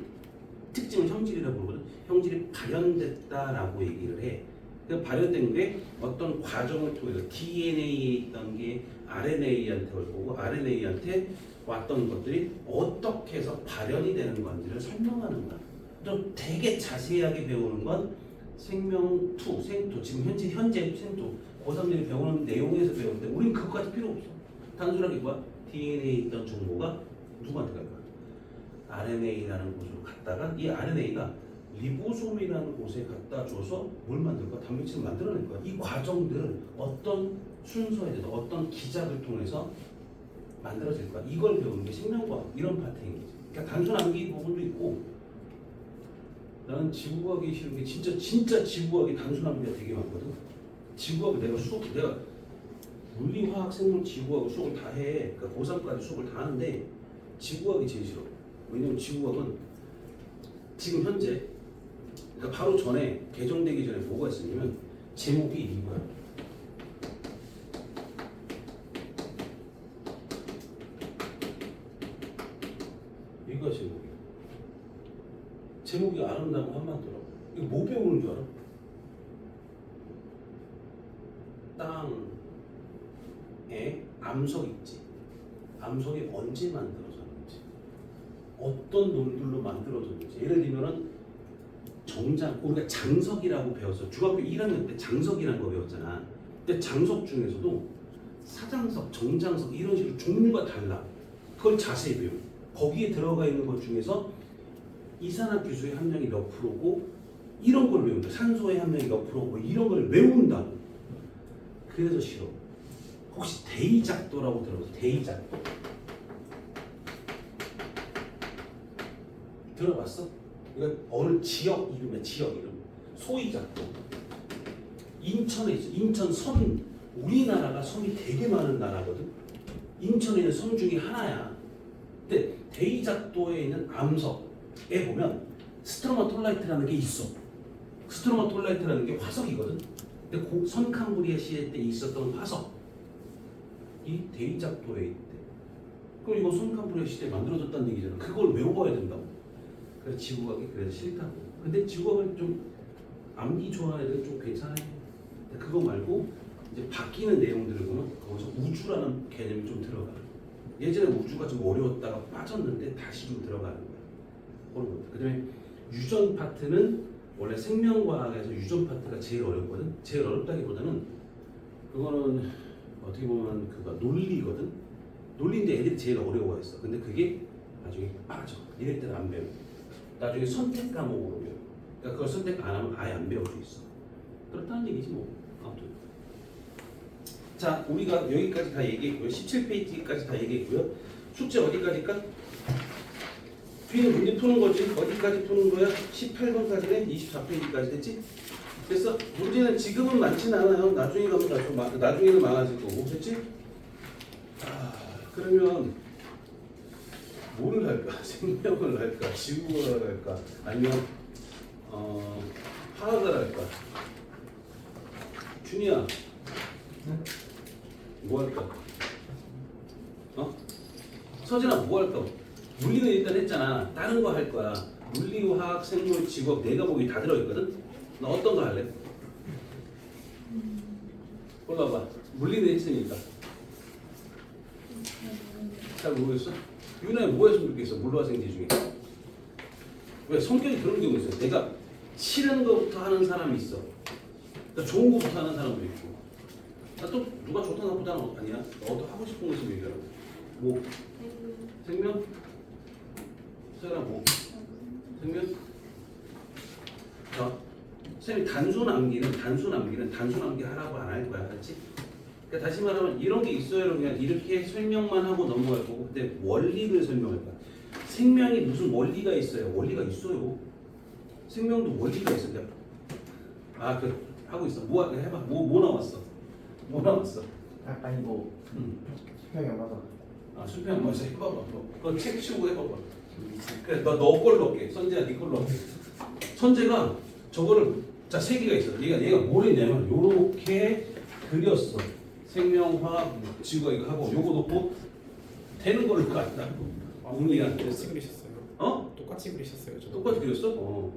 특징은 형질이라고 부르거든. 형질이 발현됐다라고 얘기를 해. 그 발현된 게 어떤 과정을 통해서 DNA에 있던 게 RNA한테 올 거고 RNA한테 왔던 것들이 어떻게 해서 발현이 되는 건지를 설명하는 거야. 또 되게 자세하게 배우는 건 생명2, 생토, 지금 현재 생토, 고3들이 배우는 내용에서 배우는데 우린 그거까지 필요 없어. 단순하게 뭐야? DNA에 있던 정보가 누구한테 갈 거야? RNA라는 곳으로 갔다가 이 RNA가 리보솜이라는 곳에 갖다 줘서 뭘 만들 거야? 단백질을 만들어낼 거야. 이 과정들은 어떤 순서에 대해서 어떤 기작을 통해서 만들어질 거야. 이걸 배우는 게 생명과학 이런 파트인 거지. 그러니까 단순 암기 부분도 있고 나는 지구과학이 싫은 게 진짜 지구과학이 단순 암기가 되게 많거든. 지구과학 내가 물리, 화학, 생물, 지구과학 수업을 다 해. 그러니까 고3까지 수업을 다 하는데 지구과학이 제일 싫어. 왜냐면 지구과학은 지금 현재 그러니까 바로 전에 개정되기 전에 뭐가 있었냐면 제목이 이거야. 이거 제목이야. 제목이 아름다운 한마디로. 이거 뭐 배우는 줄 알아? 땅에 암석 있지. 암석이 언제 만들어졌는지, 어떤 논들로 만들어졌는지. 예를 들면은 정장, 우리가 장석이라고 배웠어. 중학교 1학년 때 장석이라는 거 배웠잖아. 근데 장석 중에서도 사장석, 정장석 이런 식으로 종류가 달라. 그걸 자세히 배워. 거기에 들어가 있는 것 중에서 이산화탄소의 함량이 몇 프로고 이런 걸 외운다. 산소의 함량이 몇 프로고 이런 걸 외운다고. 그래서 싫어. 혹시 대이작도라고 들어봤어? 대이작도. 들어봤어? 이거 어느 지역 이름이야. 지역 이름. 소이작도. 인천에 있어. 인천 섬. 우리나라가 섬이 되게 많은 나라거든. 인천에 있는 섬 중에 하나야. 근데 대이작도에 있는 암석에 보면 스트로마톨라이트라는 게 있어. 스트로마톨라이트라는 게 화석이거든. 근데 선캄브리아 시대 때 있었던 화석. 이 대이작도에 있대. 그럼 이거 선캄브리아 시대에 만들어졌다는 얘기잖아. 그걸 외워야 된다고. 그래서 지구과학이 그래서 싫다고. 근데 지구과학은 좀 암기 좋아하는 애들은 좀 괜찮아요. 그거 말고 이제 바뀌는 내용들을 보면 거기서 우주라는 개념이 좀 들어가. 예전에 우주가 좀 어려웠다가 빠졌는데 다시 좀 들어가는 거야. 그런 것들. 그다음에 유전 파트는 원래 생명과학에서 유전 파트가 제일 어렵거든. 제일 어렵다기보다는 그거는 어떻게 보면 그거 논리거든. 논리인데 애들이 제일 어려워했어. 근데 그게 나중에 빠져. 이럴 때는 안 배워. 나중에 선택 과목으로 배워. 그러니까 그걸 선택 안 하면 아예 안 배울 수 있어. 그렇다는 얘기지 뭐. 아무튼. 자, 우리가 여기까지 다 얘기했고요. 17페이지까지 다 얘기했고요. 숙제 어디까지일까? 뒤에 문제 푸는 거지. 어디까지 푸는 거야? 18번까지네. 24페이지까지 됐지? 그래서 문제는 지금은 많진 않아요. 나중에 가면 나중에는 많아질 거고. 됐지? 그러면 뭐를 할까? 생명을 할까? 지구과학을 할까? 아니면 화학을 할까? 준이야, 뭐 할까? 서진아, 뭐 할까? 물리는 일단 했잖아. 다른 거 할 거야. 물리, 화학, 생물, 지구학 네 과목이 다 들어있거든. 너 어떤 거 할래? 골라봐. 물리는 했으니까. 잘 모르겠어? 윤혜 뭐 했으면 좋겠어? 물화생지 중에. 왜? 성격이 그런 경우 있어. 내가 싫은 거부터 하는 사람이 있어. 그러니까 좋은 거부터 하는 사람도 있고. 또 누가 좋다 나쁘다는 거 아니야. 너도 하고 싶은 거 있으면 얘기하라고. 뭐? 생명? 세라 뭐? 생명? 자, 선생님이 단순 암기는 단순 암기 하라고 안 할 거야. 알지? 그러니까 다시 말하면 이런 게 있어요. 그냥 이렇게 설명만 하고 넘어갈 거고. 근데 원리를 설명할 거야. 생명이 무슨 원리가 있어요? 원리가 있어요. 생명도 원리가 있어요. 하고 있어. 뭐 해봐. 뭐 나왔어? 뭐 나왔어? 아니 뭐 수평이 안 맞아. 수평 맞아. 해봐봐. 그거 책 치우고 해봐봐. 그래, 너 걸로 할게. 선재야, 네 걸로 할게. 선재가 저거를 자, 세 개가 있어. 얘가 뭘 했냐면 요렇게 그렸어. 생명화학 지구가 이거 하고 요거 놓고 되는 걸로 갔다. 운이야. 똑같이 그리셨어요. 똑같이 그리셨어요. 저. 똑같이 그렸어?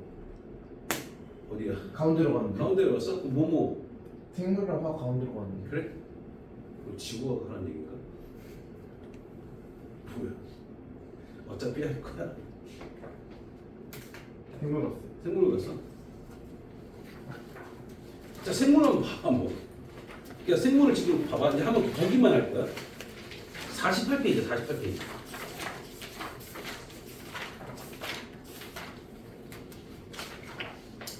어디야? 가운데로 갔는데. 가운데로 갔어? 뭐뭐? 생물이랑 화학 가운데로 갔는데. 그래? 그럼 지구가 그런 얘기인가? 뭐야? 어차피 할 거야. 생물 갔어요. 생물로 갔어? 자, 생물은 봐봐 뭐. 그러니까 생물을 지금 봐봐. 이제 한번 보기만 할 거야. 48페이지, 48페이지.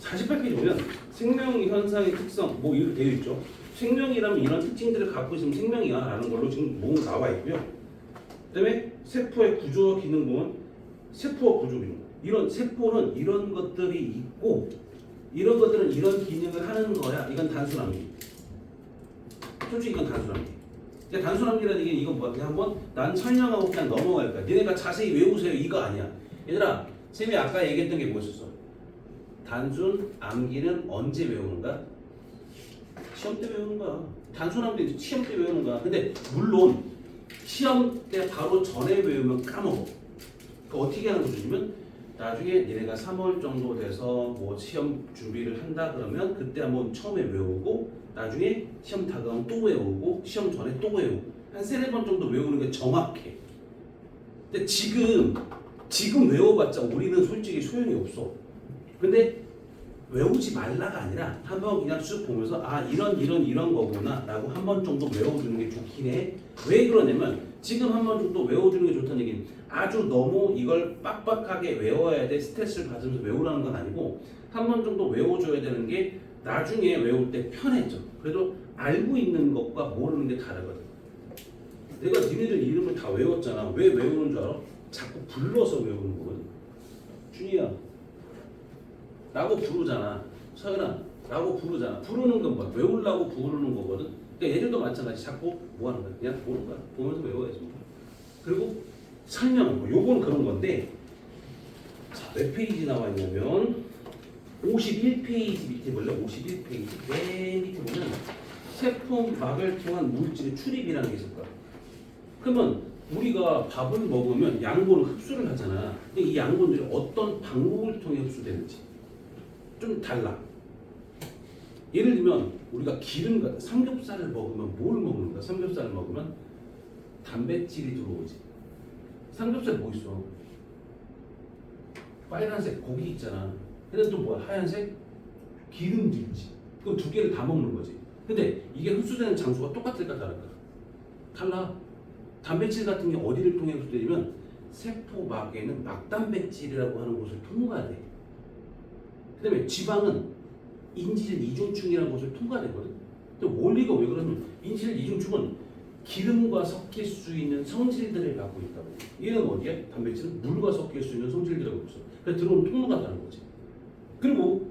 48페이지 보면 생명 현상의 특성 뭐 이렇게 되어 있죠. 생명이라면 이런 특징들을 갖고 있으면 생명이야 라는 걸로 지금 뭐 나와 있고요. 그다음에 세포의 구조와 기능 보면 세포와 구조 기능. 이런 세포는 이런 것들이 있고 이런 것들은 이런 기능을 하는 거야. 이건 단순함기. 솔직히 이건 단순함기. 그러니까 단순함기라는 게 이건 뭐야? 그냥 한번 난 설명하고 그냥 넘어갈 거야. 니네가 자세히 외우세요. 이거 아니야. 얘들아, 쌤이 아까 얘기했던 게 뭐였었어? 단순 암기는 언제 외우는가? 시험 때 외우는 거야. 단순 암기 시험 때 외우는 거야. 근데 물론 시험 때 바로 전에 외우면 까먹어. 그 어떻게 하는 거냐면 나중에 니네가 3월 정도 돼서 뭐 시험 준비를 한다 그러면 그때 한번 처음에 외우고 나중에 시험 다가오면 또 외우고 시험 전에 또 외우고 한 3-4번 정도 외우는 게 정확해. 근데 지금 외워봤자 우리는 솔직히 소용이 없어. 근데 외우지 말라가 아니라 한번 그냥 쭉 보면서 아 이런 거구나 라고 한 번 정도 외워두는 게 좋긴 해. 왜 그러냐면 지금 한 번 정도 외워두는 게 좋다는 얘기는 아주 너무 이걸 빡빡하게 외워야 돼 스트레스를 받으면서 외우라는 건 아니고 한 번 정도 외워줘야 되는 게 나중에 외울 때 편해져. 그래도 알고 있는 것과 모르는 게 다르거든. 내가 니네들 이름을 다 외웠잖아. 왜 외우는 줄 알아? 자꾸 불러서 외우는 거거든. 준이야 라고 부르잖아. 서연아 라고 부르잖아. 부르는 건 뭐야? 외우려고 부르는 거거든. 그러니까 얘들도 마찬가지. 자꾸 뭐 하는 거야? 그냥 보는 거야. 보면서 외워야지. 그리고 설명, 뭐 요거는 그런 건데 자, 몇 페이지 나와 있냐면 51페이지 밑에 볼래? 51페이지 맨 밑에 보면 세포막을 통한 물질의 출입이라는 게 있을 거야. 그러면 우리가 밥을 먹으면 양분을 흡수를 하잖아. 근데 이 양분들이 어떤 방법을 통해 흡수되는지 좀 달라. 예를 들면 우리가 기름 같은 삼겹살을 먹으면 뭘 먹는 거야? 삼겹살을 먹으면 단백질이 들어오지. 삼겹살에 뭐 있어? 빨간색 고기 있잖아. 근데 또 뭐야? 하얀색 기름도 있지. 그럼 두 개를 다 먹는 거지. 근데 이게 흡수되는 장소가 똑같을까 다를까? 달라. 단백질 같은 게 어디를 통해 흡수되냐면 세포막에는 막단백질이라고 하는 곳을 통과해야 돼. 그 다음에 지방은 인지질 이중충이라는 곳을 통과되거든. 근데 원리가 왜 그러냐면 인지질 이중충은 기름과 섞일 수 있는 성질들을 갖고 있다고. 얘는 어디야? 단백질은 물과 섞일 수 있는 성질들을 갖고 있어. 그래서 들어오는 통로가 다른 거지. 그리고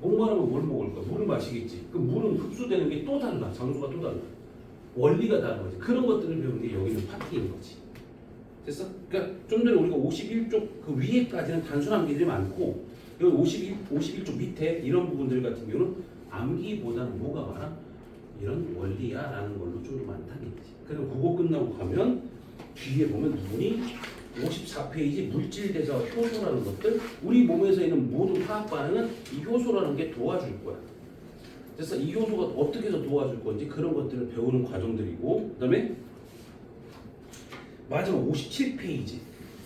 목마르면 뭘 먹을 거야? 물을 마시겠지. 그 물은 흡수되는 게 또 달라. 장소가 또 달라. 원리가 다른 거지. 그런 것들을 배우는 게 여기는 파트인 거지. 됐어? 그러니까 좀 전에 우리가 51쪽 그 위에까지는 단순 암기들이 많고 여기 51쪽 밑에 이런 부분들 같은 경우는 암기보다는 뭐가 많아? 이런 원리야라는 걸로 좀 더 많다는 얘기지. 그리고 그거 끝나고 가면 뒤에 보면 눈이 54페이지 물질대사 효소라는 것들 우리 몸에서 있는 모든 화학 반응은 이 효소라는 게 도와줄 거야. 그래서 이 효소가 어떻게 해서 도와줄 건지 그런 것들을 배우는 과정들이고 그 다음에 마지막 57페이지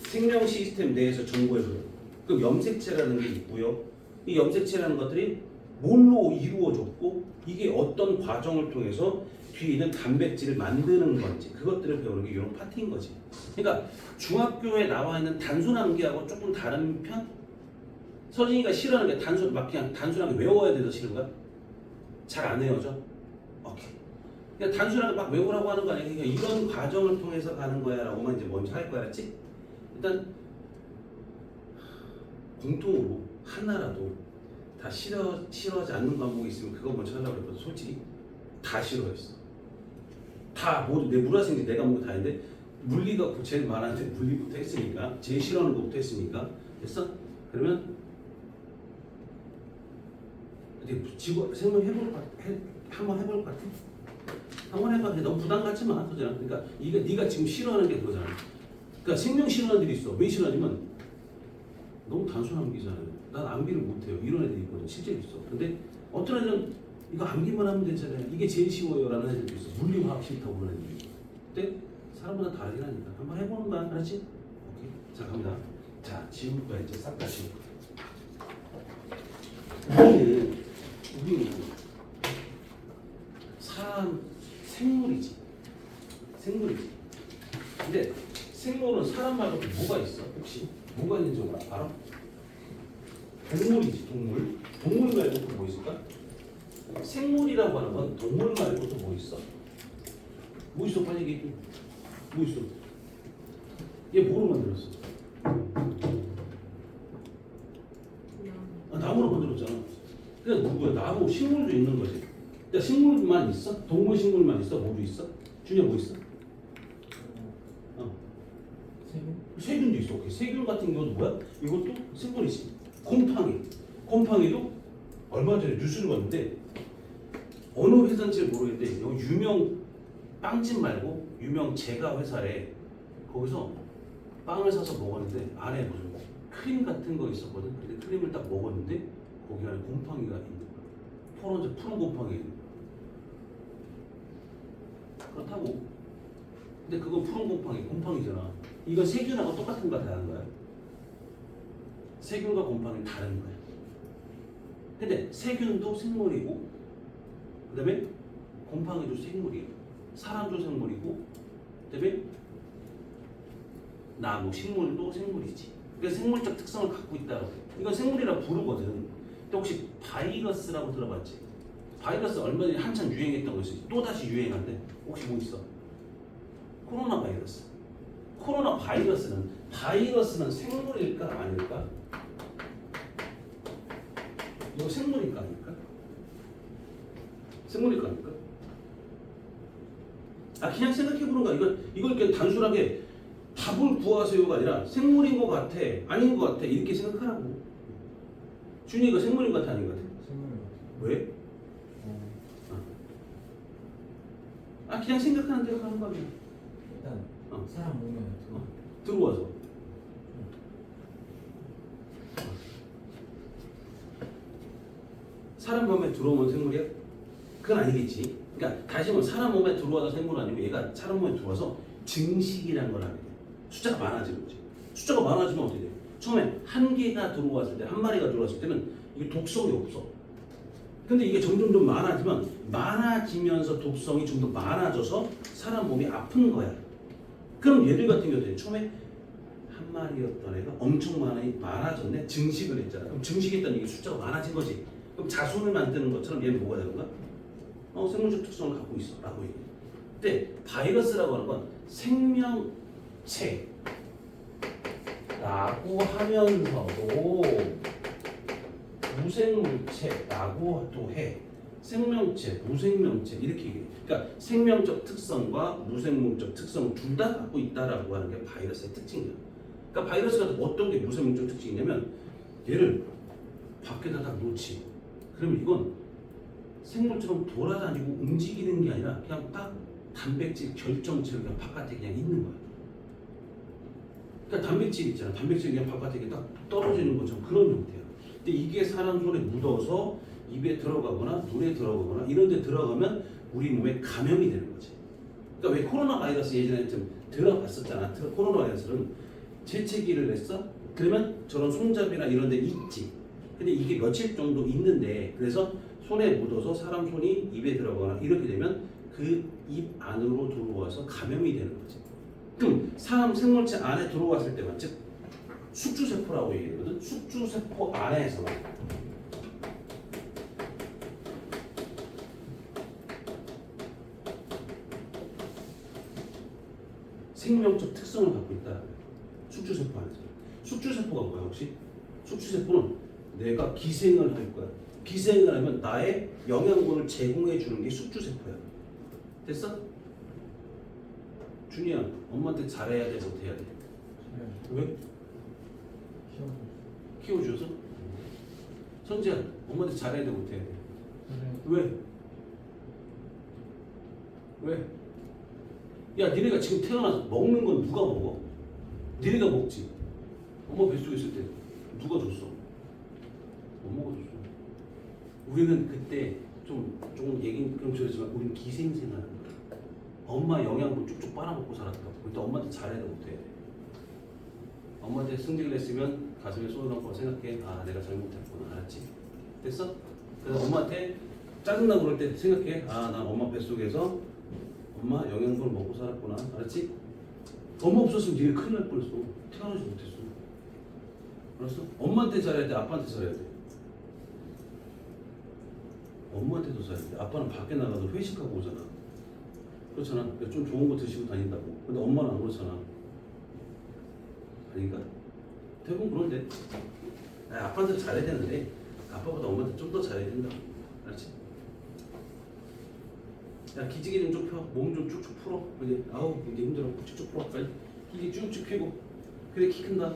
생명 시스템 내에서 정보의 흐름 그 염색체라는 게 있고요. 이 염색체라는 것들이 뭘로 이루어졌고 이게 어떤 과정을 통해서 뒤에 있는 단백질을 만드는 건지 그것들을 배우는 게 이런 파트인 거지. 그러니까 중학교에 나와 있는 단순 암기하고 조금 다른 편? 서진이가 싫어하는 게 막 그냥 단순하게 외워야 돼서 싫은 거야? 잘 안 외워져? 오케이. 그냥 단순하게 막 외우라고 하는 거 아니야. 그러니까 이런 과정을 통해서 가는 거야 라고만 이제 먼저 할 거야. 알았지? 일단 공통으로 하나라도 다 싫어하지 않는 과목이 있으면 그거 먼저 하려고 했거든. 솔직히 다 싫어했어. 다 모두 내 물화생지 내가 먹은 거 다 했는데 물리가 제일 많았는데 물리부터 했으니까 제일 싫어하는 것부터 했으니까 됐어? 그러면 생각 한번 해볼 것 같아? 한번 해봐. 너무 부담 갖지 마. 그러니까 이게 네가 지금 싫어하는 게 그거잖아. 그러니까 생명 싫어하는 애들이 있어. 왜 싫어하냐면 너무 단순 암기잖아요. 난 암기를 못해요. 이런 애들이 있거든. 실제로 있어. 근데 어떤 애들은 이거 암기만 하면 되잖아요. 이게 제일 쉬워요. 라는 애들도 있어. 물리 화학 싫다고 그러는 애들이 있어. 근데 사람마다 다르긴 하니까 한번 해보는 거야. 알았지? 오케이. 자 갑니다. 자 지금부터 이제 싹 다 지우고 우리는 사람 생물이지. 근데 생물은 사람 말고 뭐가 있어? 혹시 뭐가 있는지 알아? 동물이지. 동물 말고 또 뭐 있을까? 생물이라고 하는 건 동물 말고 또 뭐 있어? 뭐 있어? 빨리 얘기해. 뭐 있어? 얘 뭐로 만들었어? 나무로 만들었잖아. 그러니까 누구야? 나무, 식물도 있는 거지. 그러니까 식물만 있어? 동물 식물만 있어? 뭐도 있어? 준이야 뭐 있어? 세균도 있어. 오케이. 세균 같은 경우도 뭐야? 이것도 생물이지. 곰팡이도 얼마 전에 뉴스를 봤는데 어느 회사인지 모르겠는데 여기 유명 빵집 말고 유명 제과 회사에 거기서 빵을 사서 먹었는데 안에 무슨 크림 같은 거 있었거든. 근데 크림을 딱 먹었는데 거기 안에 곰팡이가 있는 거야. 푸른 곰팡이. 그렇다고. 근데 그건 푸른 곰팡이잖아. 이건 세균하고 똑같은 거야, 다른 거야? 세균과 곰팡이는 다른 거야. 근데 세균도 생물이고 그다음에 곰팡이도 생물이에요. 사람도 생물이고 그다음에 나무, 식물도 생물이지. 그러니까 생물적 특성을 갖고 있다고. 이건 생물이라고 부르거든. 근데 혹시 바이러스라고 들어봤지? 바이러스 얼마 전에 한참 유행했던 거 있어. 또 다시 유행한데 혹시 뭐 있어? 코로나 바이러스. 코로나 바이러스는 생물일까 아닐까? 이거 생물일까 아닐까? 생물일까 아닐까? 그냥 생각해보는 거야. 이걸 그냥 단순하게 답을 구하세요가 아니라 생물인 것 같아, 아닌 것 같아 이렇게 생각하라고. 준이가 생물인 것 같아, 아닌 것 같아? 생물 같아요. 왜? 어, 그냥 생각하는 대로 하는 거야. 일단 어. 사람 몸에 들어와서. 사람 몸에 들어오면 생물이야? 그건 아니겠지. 그러니까 다시 말하면 사람 몸에 들어와서 생물은 아니고 얘가 사람 몸에 들어와서 증식이라는 걸 하게 돼. 숫자가 많아지는 거지. 숫자가 많아지면 어떻게 돼? 처음에 한 개가 들어왔을 때, 한 마리가 들어왔을 때는 이게 독성이 없어. 근데 이게 점점 좀 많아지면서 독성이 좀 더 많아져서 사람 몸이 아픈 거야. 그럼 얘들 같은 경우는 처음에 한 마리였던 애가 엄청 많아졌네. 증식을 했잖아. 그럼 증식했다는 이게 숫자가 많아진 거지. 그럼 자손을 만드는 것처럼 얘는 뭐가 되는가? 생물적 특성을 갖고 있어 라고 얘기해. 근데 바이러스라고 하는 건 생명체라고 하면서도 무생물체라고 또 해. 생명체, 무생명체 이렇게 얘기해. 그러니까 생명적 특성과 무생물적 특성을 둘 다 갖고 있다라고 하는 게 바이러스의 특징이야. 그러니까 바이러스가 어떤 게 무생물적 특징이냐면 얘를 밖에다 딱 놓지. 그러면 이건 생물처럼 돌아다니고 움직이는 게 아니라 그냥 딱 단백질 결정체로 그냥 바깥에 그냥 있는 거야. 그러니까 단백질 있잖아. 단백질이 그냥 바깥에 그냥 딱 떨어지는 것처럼 그런 형태야. 근데 이게 사람 손에 묻어서 입에 들어가거나 눈에 들어가거나 이런 데 들어가면 우리 몸에 감염이 되는 거지. 그러니까 왜 코로나 바이러스 예전에 좀 들어봤었잖아. 코로나 바이러스는 재채기를 했어? 그러면 저런 손잡이나 이런 데 있지. 근데 이게 며칠 정도 있는데 그래서 손에 묻어서 사람 손이 입에 들어가거나 이렇게 되면 그 입 안으로 들어와서 감염이 되는 거지. 그럼 사람 생물체 안에 들어왔을 때만 즉 숙주세포라고 얘기하거든. 숙주세포 안에서만 생명적 특성을 갖고 있다. 숙주세포 안에서. 숙주세포가 뭐야 혹시? 숙주세포는 내가 기생을 할 거야. 기생을 하면 나의 영양분을 제공해 주는 게 숙주세포야. 됐어? 준이야, 엄마한테 잘해야 돼, 못해야 돼? 왜? 키워줘서? 선지야, 엄마한테 잘해야 돼, 못해야 돼? 왜? 왜? 야, 니네가 지금 태어나서 먹는 건 누가 먹어? 니네가 먹지. 엄마 뱃속에 있을 때 누가 줬어? 엄마가 줬어. 우리는 그때 좀 얘기 좀 저랬지만 우리는 기생생활하는 거야. 엄마 영양분 쭉쭉 빨아먹고 살았다고. 근데 엄마한테 잘해야 돼, 못해야 돼? 엄마한테 승질을 했으면 가슴에 손을 얹고 생각해. 내가 잘못했구나. 알았지? 됐어? 그래서 엄마한테 짜증나고 그럴 때 생각해. 난 엄마 뱃속에서 엄마 영양분을 먹고 살았구나. 알았지? 엄마 없었으면 니네 큰일 날 뻔했어. 태어나지 못했어. 알았어? 엄마한테 잘해야 돼, 아빠한테 잘해야 돼? 엄마한테도 잘해야 돼. 아빠는 밖에 나가서 회식하고 오잖아. 그렇잖아. 좀 좋은 거 드시고 다닌다고. 근데 엄마는 안 그렇잖아. 아닌가? 대부분 그런데. 아빠한테 잘해야 되는데 아빠보다 엄마한테 좀 더 잘해야 된다. 알았지? 야, 기지개 좀 펴. 몸 좀 쭉쭉 풀어. 이제 이제 힘들어. 쭉쭉 풀어. 빨리. 기지 쭉쭉 펴고. 그래 키 큰다.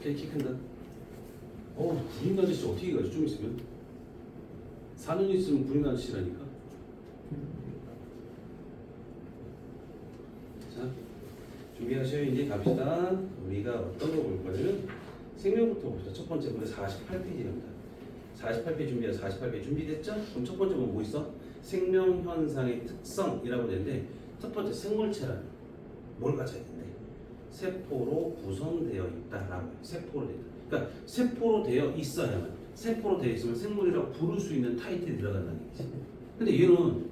그래 키 큰다. 군인 아저씨 어떻게 가지? 좀 있으면 4년 있으면 군인 아저씨라니까. 자, 준비하셔요. 이제 갑시다. 우리가 어떤 거 볼 거냐면 생명부터 봅시다. 첫 번째 문제 48페이지입니다. 48페이지 준비해서 48페이지 준비됐죠? 그럼 첫 번째 뭐 있어? 생명현상의 특성이라고 되는데 첫 번째 생물체란 뭘 가져야 되는데? 세포로 구성되어 있다라고 해요. 세포로 되어 있다. 그러니까 세포로 되어 있어야만, 세포로 되어 있으면 생물이라고 부를 수 있는 타이틀이 들어간다는 얘기지. 근데 얘는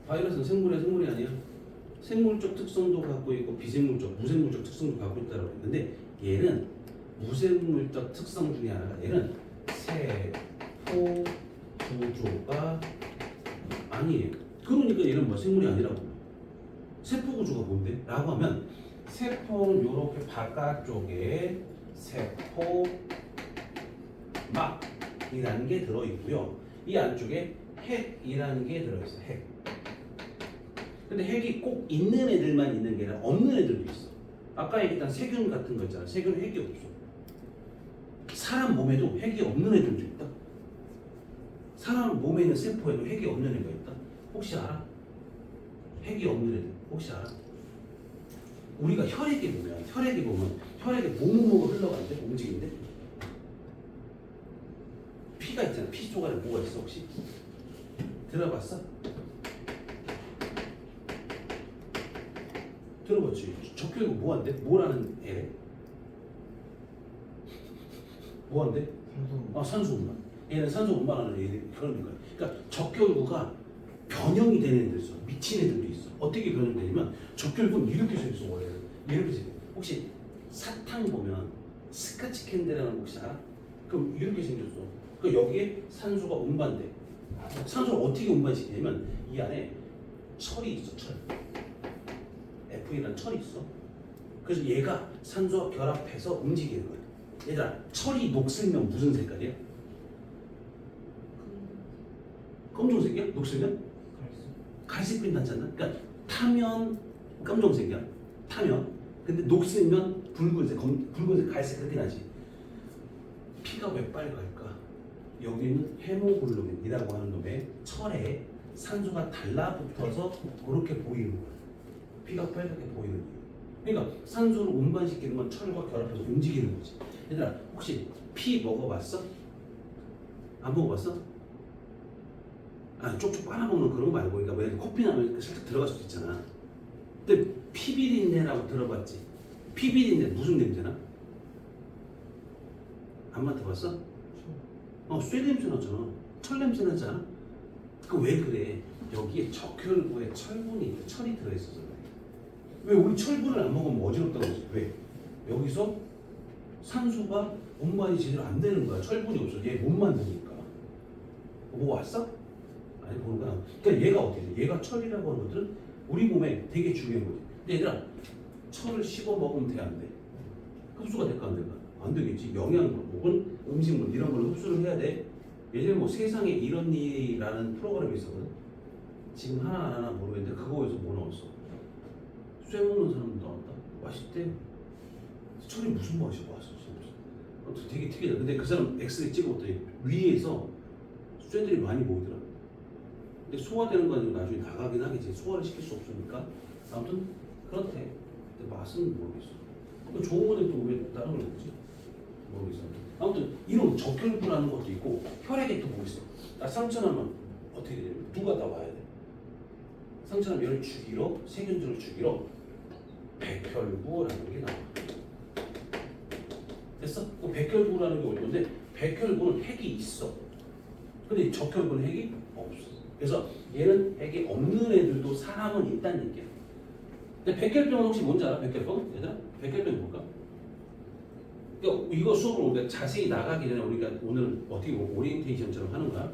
바이러스는 생물이야, 생물이 아니야? 생물적 특성도 갖고 있고 비생물적, 무생물적 특성도 갖고 있다고 했는데 얘는 무생물적 특성 중에 하나가 얘는 세포 구조가 아니에요. 그러니까 얘는 뭐 생물이 아니라고. 세포 구조가 뭔데? 라고 하면 세포는 이렇게 바깥쪽에 세포막이라는 게 들어있고요. 이 안쪽에 핵이라는 게 들어있어요. 핵. 근데 핵이 꼭 있는 애들만 있는 게 아니라 없는 애들도 있어. 아까 얘기했던 세균 같은 거 있잖아. 세균은 핵이 없어. 사람 몸에도 핵이 없는 애들도 있다. 사람 몸에 있는 세포에도 핵이 없는 애가 있다. 혹시 알아? 핵이 없는 애들 혹시 알아? 우리가 혈액에 보면 혈액에 뭐뭐뭐가 흘러가는데 움직이는데 피가 있잖아. 피 조각에 뭐가 있어 혹시? 들어봤어? 들어봤지? 적혈구 뭐한대? 뭐라는 애래? 뭐한대? 산소 운반. 얘는 산소 운반하는 애들 그런 거야. 그러니까 적혈구가 변형이 되는 애들 있어. 미친 애들도 있어. 어떻게 변형되냐면 적혈구는 이렇게 서 있어 원래. 이렇게 서 있어. 혹시 사탕 보면 스카치 캔디라는 거 혹시 알아? 그럼 이렇게 생겼어. 그 여기에 산소가 운반돼. 산소를 어떻게 운반시키냐면 이 안에 철이 있어. 철. F이라는 철이 있어. 그래서 얘가 산소와 결합해서 움직이는 거야. 얘들아, 철이 녹슬면 무슨 색깔이야? 검정색이야? 녹슬면? 갈색빛 나지 않나? 그러니까 타면 검정색이야. 타면. 근데 녹슬면 붉은색, 붉은색, 갈색 그렇게 나지. 피가 왜 빨갈까? 여기는 헤모글로빈이라고 하는 놈의 철에 산소가 달라붙어서 그렇게 보이는 거야. 피가 빨갛게 보이는 이유. 그러니까 산소를 운반시키는 건 철과 결합해서 움직이는 거지. 얘들아, 혹시 피 먹어봤어? 안 먹어봤어? 쪽쪽 빨아먹는 그런 거 말고, 그러니까 왜 코피 나면 살짝 들어갈 수도 있잖아. 근데 피비린내라고 들어봤지? 피비린내 무슨 냄새나? 안 맡아봤어? 쇠 냄새 나잖아. 철 냄새 나지 않아? 그 왜 그래? 여기에 적혈구에 철이 들어있어서 그래. 왜 우리 철분을 안 먹으면 어지럽다고 그러지? 왜? 여기서 산소가 운반이 제대로 안 되는 거야. 철분이 없어. 얘 못 만드니까. 뭐 왔어? 아니 보는 거야. 그러니까 얘가 어떻게 돼? 얘가 철이라고 하는 것들은 우리 몸에 되게 중요한 거지. 근데 얘들아, 철을 씹어 먹으면 돼, 안 돼? 흡수가 될까 안 될까? 안 되겠지. 영양분 혹은 음식물 이런 걸 흡수를 해야 돼. 예전에 뭐 세상에 이런 일이라는 프로그램이 있었거든. 지금 하나 모르겠는데 그거에서 뭐 나왔어? 쇠 먹는 사람도 나왔다. 맛있대. 철이 무슨 맛이 왔어? 되게 특이하다. 근데 그 사람 엑스레이 찍어봤더니 위에서 쇠들이 많이 보이더라. 근데 소화되는 거 아니면 나중에 나가긴 하겠지. 소화를 시킬 수 없으니까. 아무튼 그렇대. 근데 맛은 모르겠어. 그 좋은 건데 또 왜 다른 걸 먹지? 모르겠어. 아무튼 이런 적혈구라는 것도 있고 혈액에 또 뭐 있어? 나 상처나면 어떻게 되냐? 누가 다 와야 돼? 상처나면 얘를 죽이러, 세균들을 죽이러 백혈구라는 게 나와. 됐어? 그 백혈구라는 게 어디 건데 백혈구는 핵이 있어. 근데 적혈구는 핵이 없어. 그래서 얘는 핵이 없는 애들도 사람은 있다는 얘기야. 근데 백혈병은 혹시 뭔지 알아? 백혈병? 얘들아? 백혈병이 뭘까? 그러니까 이거 수업을 우리가 자세히 나가기 전에 우리가 오늘 어떻게 보면 오리엔테이션처럼 하는 거야.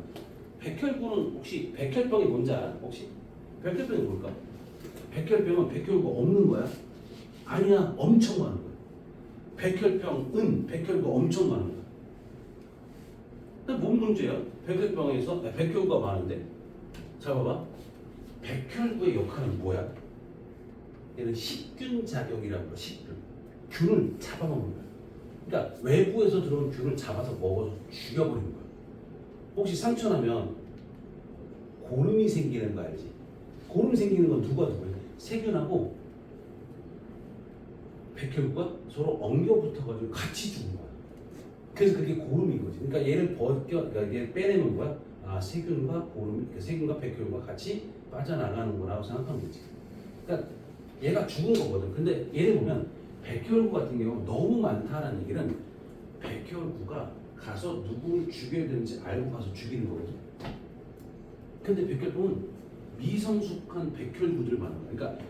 백혈구는 혹시 백혈병이 뭔지 알아? 혹시? 백혈병이 뭘까? 백혈병은 백혈구가 없는 거야? 아니야, 엄청 많은 거야. 백혈병은 백혈구가 엄청 많은 거야. 근데 뭔 문제야? 백혈병에서 백혈구가 많은데, 자 봐봐. 백혈구의 역할은 뭐야? 얘는 식균 작용이라고 해. 식균. 균을 잡아먹는 거야. 그러니까 외부에서 들어온 균을 잡아서 먹어서 죽여버리는 거야. 혹시 상처 나면 고름이 생기는 거 알지? 고름 생기는 건 누가 해? 세균하고 백혈구가 서로 엉겨붙어가지고 같이 죽은 거야. 그래서 그게 고름인 거지. 그러니까 얘를 그러니까 얘를 빼내면 뭐야? 세균과 고름, 세균과 백혈구가 같이 빠져나가는 거라고 생각하면 되지. 그러니까 얘가 죽은 거거든. 근데 얘를 보면 백혈구 같은 경우 너무 많다라는 얘기는 백혈구가 가서 누구를 죽여야 되는지 알고 가서 죽이는 거거든. 근데 백혈구는 미성숙한 백혈구들을 말하는 거야. 그러니까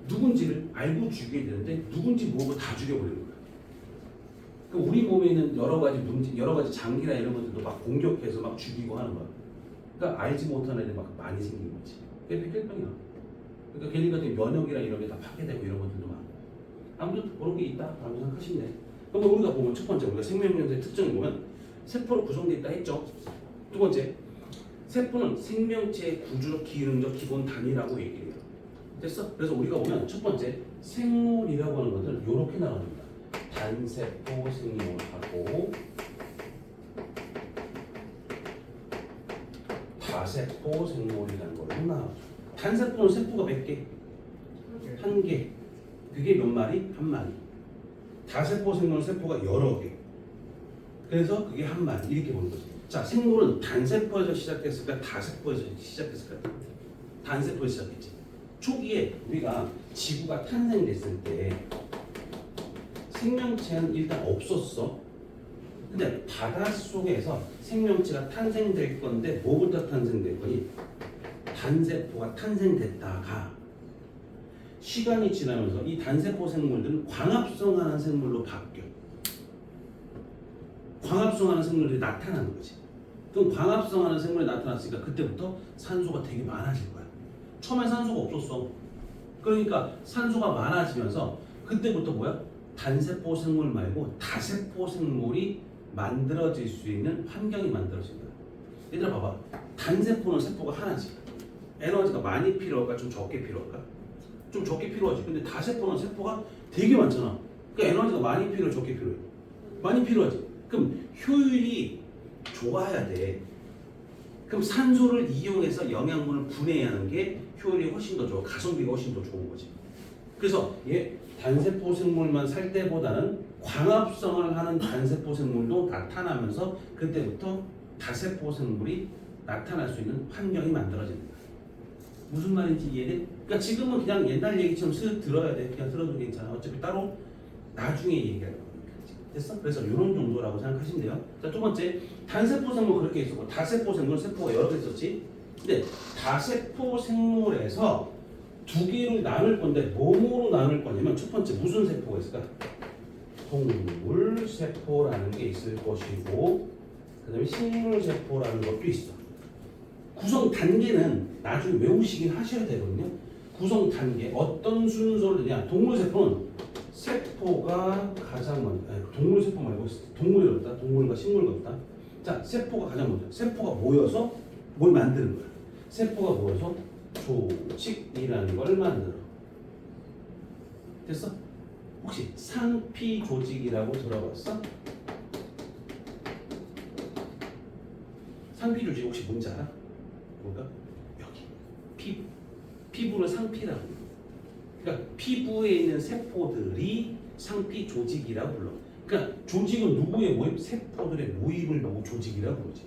누군지를 알고 죽여야 되는데 누군지 모르고 다 죽여버리는 거야. 그러니까 우리 몸에 있는 여러 가지 문제, 여러 가지 장기나 이런 것들도 막 공격해서 막 죽이고 하는 거야. 그러니까 알지 못하는 애들 막 많이 생긴 거지. 그게 백혈병이야. 그러니까 걔네 같은 면역이랑 이런 게 다 파괴되고 이런 것들도 많아. 아무튼 그런 게 있다라고 생각하시면 돼. 그럼 우리가 보면 첫 번째 우리가 생명연대의 특징을 보면 세포로 구성되어 있다 했죠. 두 번째 세포는 생명체의 구조적 기능적 기본 단위라고 얘기해요. 됐어? 그래서 우리가 보면 첫 번째 생물이라고 하는 것을 이렇게 나갑니다. 단세포 생물하고 다세포 생물이라는 걸로 나와. 단세포는 세포가 몇 개? 한 개. 그게 몇 마리? 한 마리. 다세포 생물은 세포가 여러 개. 그래서 그게 한 마리 이렇게 보는 거죠. 자, 생물은 단세포에서 시작했을까? 다세포에서 시작했을까? 단세포에서 시작했지. 초기에 우리가 지구가 탄생됐을 때 생명체는 일단 없었어. 근데 바닷속에서 생명체가 탄생될 건데 뭐부터 탄생될 거니? 단세포가 탄생됐다가 시간이 지나면서 이 단세포 생물들은 광합성하는 생물로 바뀌어. 광합성하는 생물들이 나타나는 거지. 그럼 광합성하는 생물이 나타났으니까 그때부터 산소가 되게 많아질 거야. 처음에 산소가 없었어. 그러니까 산소가 많아지면서 그때부터 뭐야? 단세포 생물 말고 다세포 생물이 만들어질 수 있는 환경이 만들어진 거야. 얘들아 봐봐. 단세포는 세포가 하나지. 에너지가 많이 필요할까? 좀 적게 필요할까? 좀 적게 필요하지. 근데 다세포는 세포가 되게 많잖아. 그러니까 에너지가 많이 필요해, 적게 필요해? 많이 필요하지. 그럼 효율이 좋아야 돼. 그럼 산소를 이용해서 영양분을 분해하는 게 효율이 훨씬 더 좋아. 가성비가 훨씬 더 좋은 거지. 그래서 얘 단세포 생물만 살 때보다는 광합성을 하는 단세포 생물도 나타나면서 그때부터 다세포 생물이 나타날 수 있는 환경이 만들어진다. 무슨 말인지 이해돼? 그러니까 지금은 그냥 옛날 얘기처럼 쓱 들어야 돼. 그냥 들어도 괜찮아. 어차피 따로 나중에 얘기하는 거야. 됐어? 그래서 이런 정도라고 생각하시면 돼요. 자, 두 번째 단세포 생물 그렇게 있었고 다세포 생물 세포가 여러 개 있었지. 근데 다세포 생물에서 두 개를 나눌 건데 뭐로 나눌 거냐면 첫 번째 무슨 세포가 있을까? 동물 세포라는 게 있을 것이고 그다음에 식물 세포라는 것도 있어. 구성 단계는 나중에 외우시긴 하셔야 되거든요. 구성 단계 어떤 순서를 냐 동물 세포는 세포가 가장 먼저 동물 세포 말고 동물이 없다. 동물과 식물이 없다. 자, 세포가 가장 먼저 세포가 모여서 뭘 만드는 거야. 세포가 모여서 조직이라는 걸 만들어. 됐어? 혹시 상피 조직이라고 들어봤어? 상피 조직 혹시 뭔지 알아? 뭘까? 여기 피부를 상피라고 불러. 그러니까 피부에 있는 세포들이 상피 조직이라고 불러. 그러니까 조직은 누구의 모임? 세포들의 모임을 보고 조직이라고 부르지.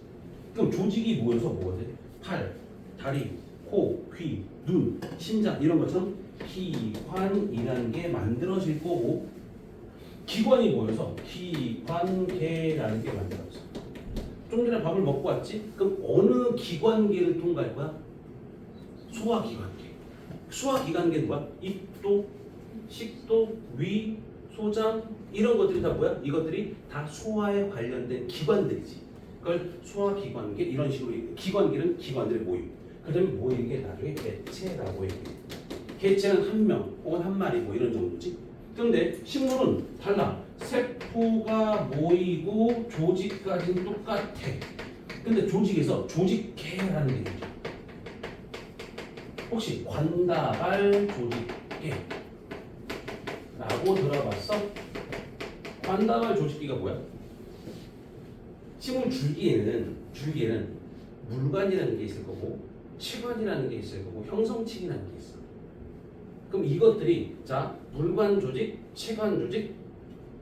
그럼 조직이 모여서 뭐가 돼? 팔, 다리, 코, 귀, 눈, 심장 이런 것처럼 기관이라는 게 만들어질 거고 기관이 모여서 기관계라는 게 만들어져. 좀 전에 밥을 먹고 왔지? 그럼 어느 기관계를 통과할 거야? 소화기관계. 소화기관계는 뭐야? 입도, 식도, 위, 소장 이런 것들이 다 뭐야? 이것들이 다 소화에 관련된 기관들이지. 그걸 소화기관계 이런 식으로 얘기해. 기관계는 기관들의 모임. 그 다음에 모이는 게 나중에 개체라고 얘기해. 개체는 한 명 혹은 한 마리 뭐 이런 정도지. 그런데 식물은 달라. 세포가 모이고 조직까지는 똑같아. 근데 조직에서 조직계라는 게 있죠. 혹시 관다발 조직계 라고 들어봤어? 관다발 조직계가 뭐야? 식물 줄기에는 물관이라는 게 있을 거고 체관이라는 게 있을 거고 형성층이라는 게 있어. 그럼 이것들이 자 물관 조직, 체관 조직,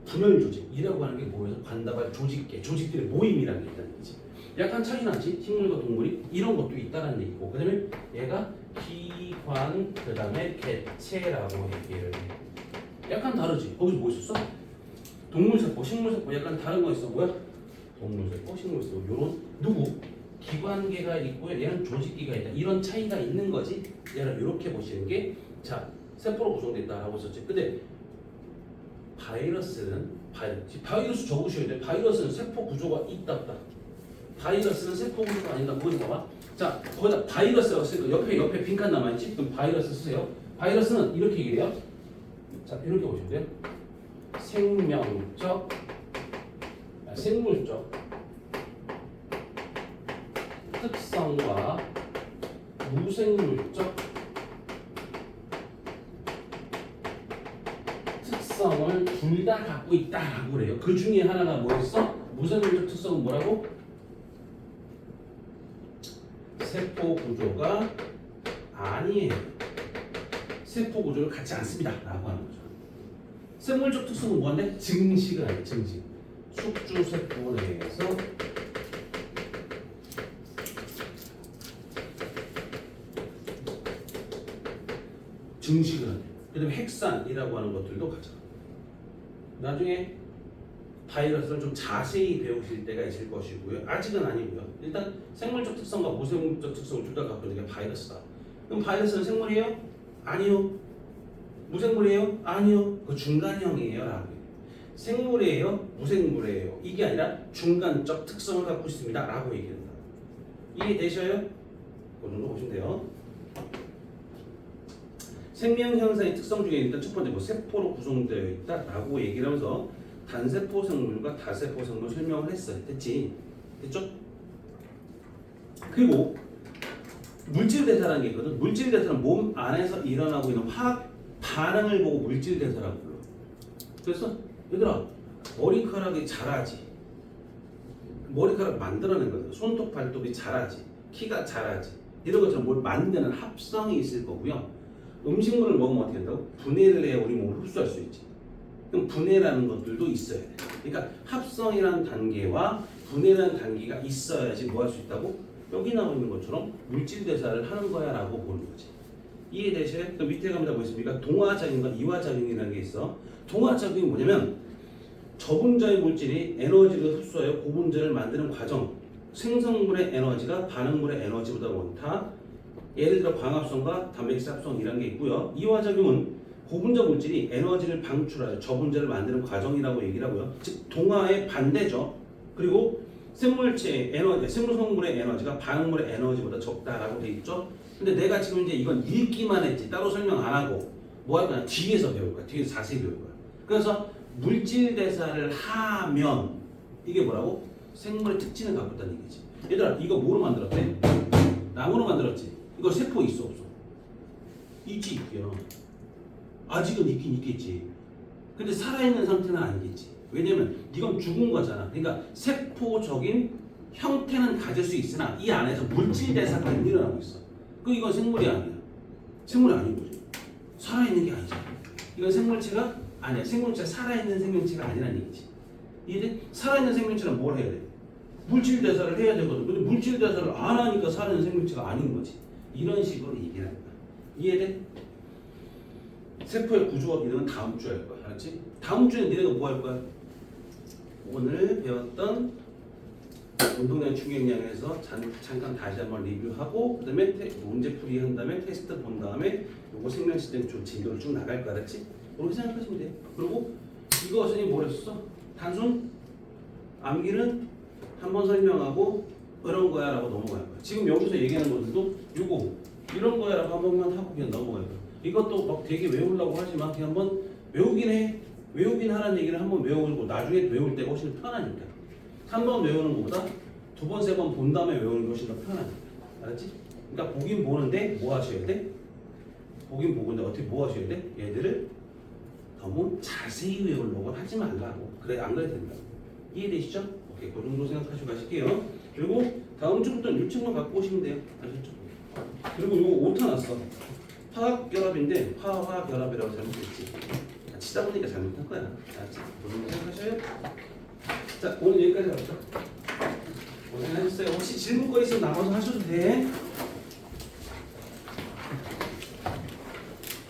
분열 조직이라고 하는 게 모여서 관다발 조직계, 조직들의 모임이라는 게 있다는 거지. 약간 차이 나지? 식물과 동물이 이런 것도 있다는 얘기고 그다음에 얘가 기관 그다음에 개체라고 얘기를 해. 약간 다르지. 거기서 뭐 있었어? 동물세포, 식물세포 약간 다른 거 있어. 뭐야? 동물세포, 식물세포 요런 누구? 기관계가 있고요. 얘는 조직기가 있다. 이런 차이가 있는 거지. 얘를 이렇게 보시는 게 자, 세포로 구성되어 있다라고 했었지. 근데 바이러스는 바이러스 적으셔야 돼. 바이러스는 세포 구조가 있다 없다. 바이러스는 세포 구조가 아니다. 거기서 봐봐. 자, 거기다 바이러스라고 쓰니까 옆에 빈칸 남아있지? 그럼 바이러스 쓰세요. 바이러스는 이렇게 얘기해요. 자, 이렇게 보시면 돼요. 생물적 특성과 무생물적 특성을 둘 다 갖고 있다라고 그래요. 그 중에 하나가 뭐였어? 무생물적 특성은 뭐라고? 세포 구조가 아니에요. 세포 구조를 갖지 않습니다. 라고 하는 거죠. 생물적 특성은 뭐한데? 증식을 아니에요. 증식. 숙주세포 내에서 증식을 하네. 그 다음에 핵산이라고 하는 것들도 가져. 나중에 바이러스를 좀 자세히 배우실 때가 있을 것이고요. 아직은 아니고요. 일단 생물적 특성과 무생물적 특성을 둘 다 갖고 있는 게 바이러스다. 그럼 바이러스는 생물이에요? 아니요. 무생물이에요? 아니요. 그 중간형이에요. 라고 해요. 생물이에요? 무생물이에요? 이게 아니라 중간적 특성을 갖고 있습니다. 라고 얘기한다. 이해되셔요? 그 정도 보시면 돼요. 생명 현상의 특성 중에 일단 첫 번째 뭐 세포로 구성되어 있다라고 얘기를 하면서 단세포 생물과 다세포 생물 설명을 했어요. 됐지? 됐죠? 그리고 물질 대사라는 게 있거든. 물질 대사는 몸 안에서 일어나고 있는 화학 반응을 보고 물질 대사라고 불러. 그래서 얘들아 머리카락이 자라지. 머리카락 만들어낸 거죠. 손톱 발톱이 자라지. 키가 자라지. 이런 것처럼 뭘 만드는 합성이 있을 거고요. 음식물을 먹으면 어떻게 된다고? 분해를 해야 우리 몸을 흡수할 수 있지. 그럼 분해라는 것들도 있어야 돼. 그러니까 합성이라는 단계와 분해라는 단계가 있어야지 뭐 할 수 있다고? 여기 나와 있는 것처럼 물질 대사를 하는 거야 라고 보는 거지. 이해되셔요? 그 밑에 가면 뭐 있습니까? 동화작용과 이화작용이라는 게 있어. 동화작용이 뭐냐면 저분자의 물질이 에너지를 흡수하여 고분자를 만드는 과정. 생성물의 에너지가 반응물의 에너지보다 많다. 예를 들어 광합성과 단백질 합성이라는 게 있고요. 이화작용은 고분자 물질이 에너지를 방출하여 저분자를 만드는 과정이라고 얘기를 하고요. 즉 동화의 반대죠. 그리고 생물체의 에너지, 생물성분의 에너지가 반응물의 에너지보다 적다라고 돼 있죠. 근데 내가 지금 이제 이건 읽기만 했지 따로 설명 안 하고 뭐 할 거냐 뒤에서 배울 거야. 뒤에서 자세히 배울 거야. 그래서 물질 대사를 하면 이게 뭐라고? 생물의 특징을 갖고 있다는 얘기지. 얘들아 이거 뭐로 만들었대? 나무로 만들었지. 이거 세포 있어 없어? 있지 있고요. 아직은 있긴 있겠지. 근데 살아있는 상태는 아니겠지. 왜냐면 이건 죽은 거잖아. 그러니까 세포적인 형태는 가질 수 있으나 이 안에서 물질 대사가 안 일어나고 있어. 그 이건 생물이 아니야. 생물이 아닌 거지. 살아있는 게 아니잖아. 이건 생물체가 아니야. 생물체가 살아있는 생명체가 아니라는 얘기지. 이해돼? 살아있는 생명체는 뭘 해야 돼? 물질 대사를 해야 되거든. 근데 물질 대사를 안 하니까 살아있는 생명체가 아닌 거지. 이런 식으로 얘기를 하는 거야. 이해돼? 세포의 구조와 기능은 다음 주에 할 거야. 알았지? 다음 주에 니네가 뭐 할 거야? 오늘 배웠던 운동량 충격량에서 잠깐 다시 한번 리뷰하고 그다음에 문제풀이 한 다음에 테스트 본 다음에 요거 생명시스템 진도를 쭉 나갈 거 알았지? 그렇게 생각하시면 돼요. 그리고 이거 선생님이 뭘 했었어? 단순 암기는 한번 설명하고 이런 거야 라고 넘어갈 거야. 지금 여기서 얘기하는 것들도 요거 이런 거야 라고 한 번만 하고 그냥 넘어갈 거야. 이것도 막 되게 외우려고 하지만 그냥 한번 외우긴 해. 외우긴 하라는 얘기를 한번 외우고 나중에 외울 때가 훨씬 편하니까. 한 번 외우는 것보다 두 번, 세 번 본 다음에 외우는 게 훨씬 더 편하니까. 알았지? 그러니까 보긴 보는데 뭐 하셔야 돼? 보긴 보는데 어떻게 뭐 하셔야 돼? 얘들을 너무 자세히 외우려고 하지 말라고. 그래 안 그래도 된다. 이해되시죠? 오케이, 그 정도 생각하시고 가실게요. 그리고 다음 주부터는 유책만 갖고 오시면 돼요. 아셨죠? 그리고 이거 오타 났어. 화학결합인데 화학결합이라고 잘못했지. 치다 보니까 잘못한 거야. 알았지? 그 정도 생각하셔요? 자, 오늘 여기까지 왔죠? 고생하셨어요. 혹시 질문 거 있으면 나가서 하셔도 돼.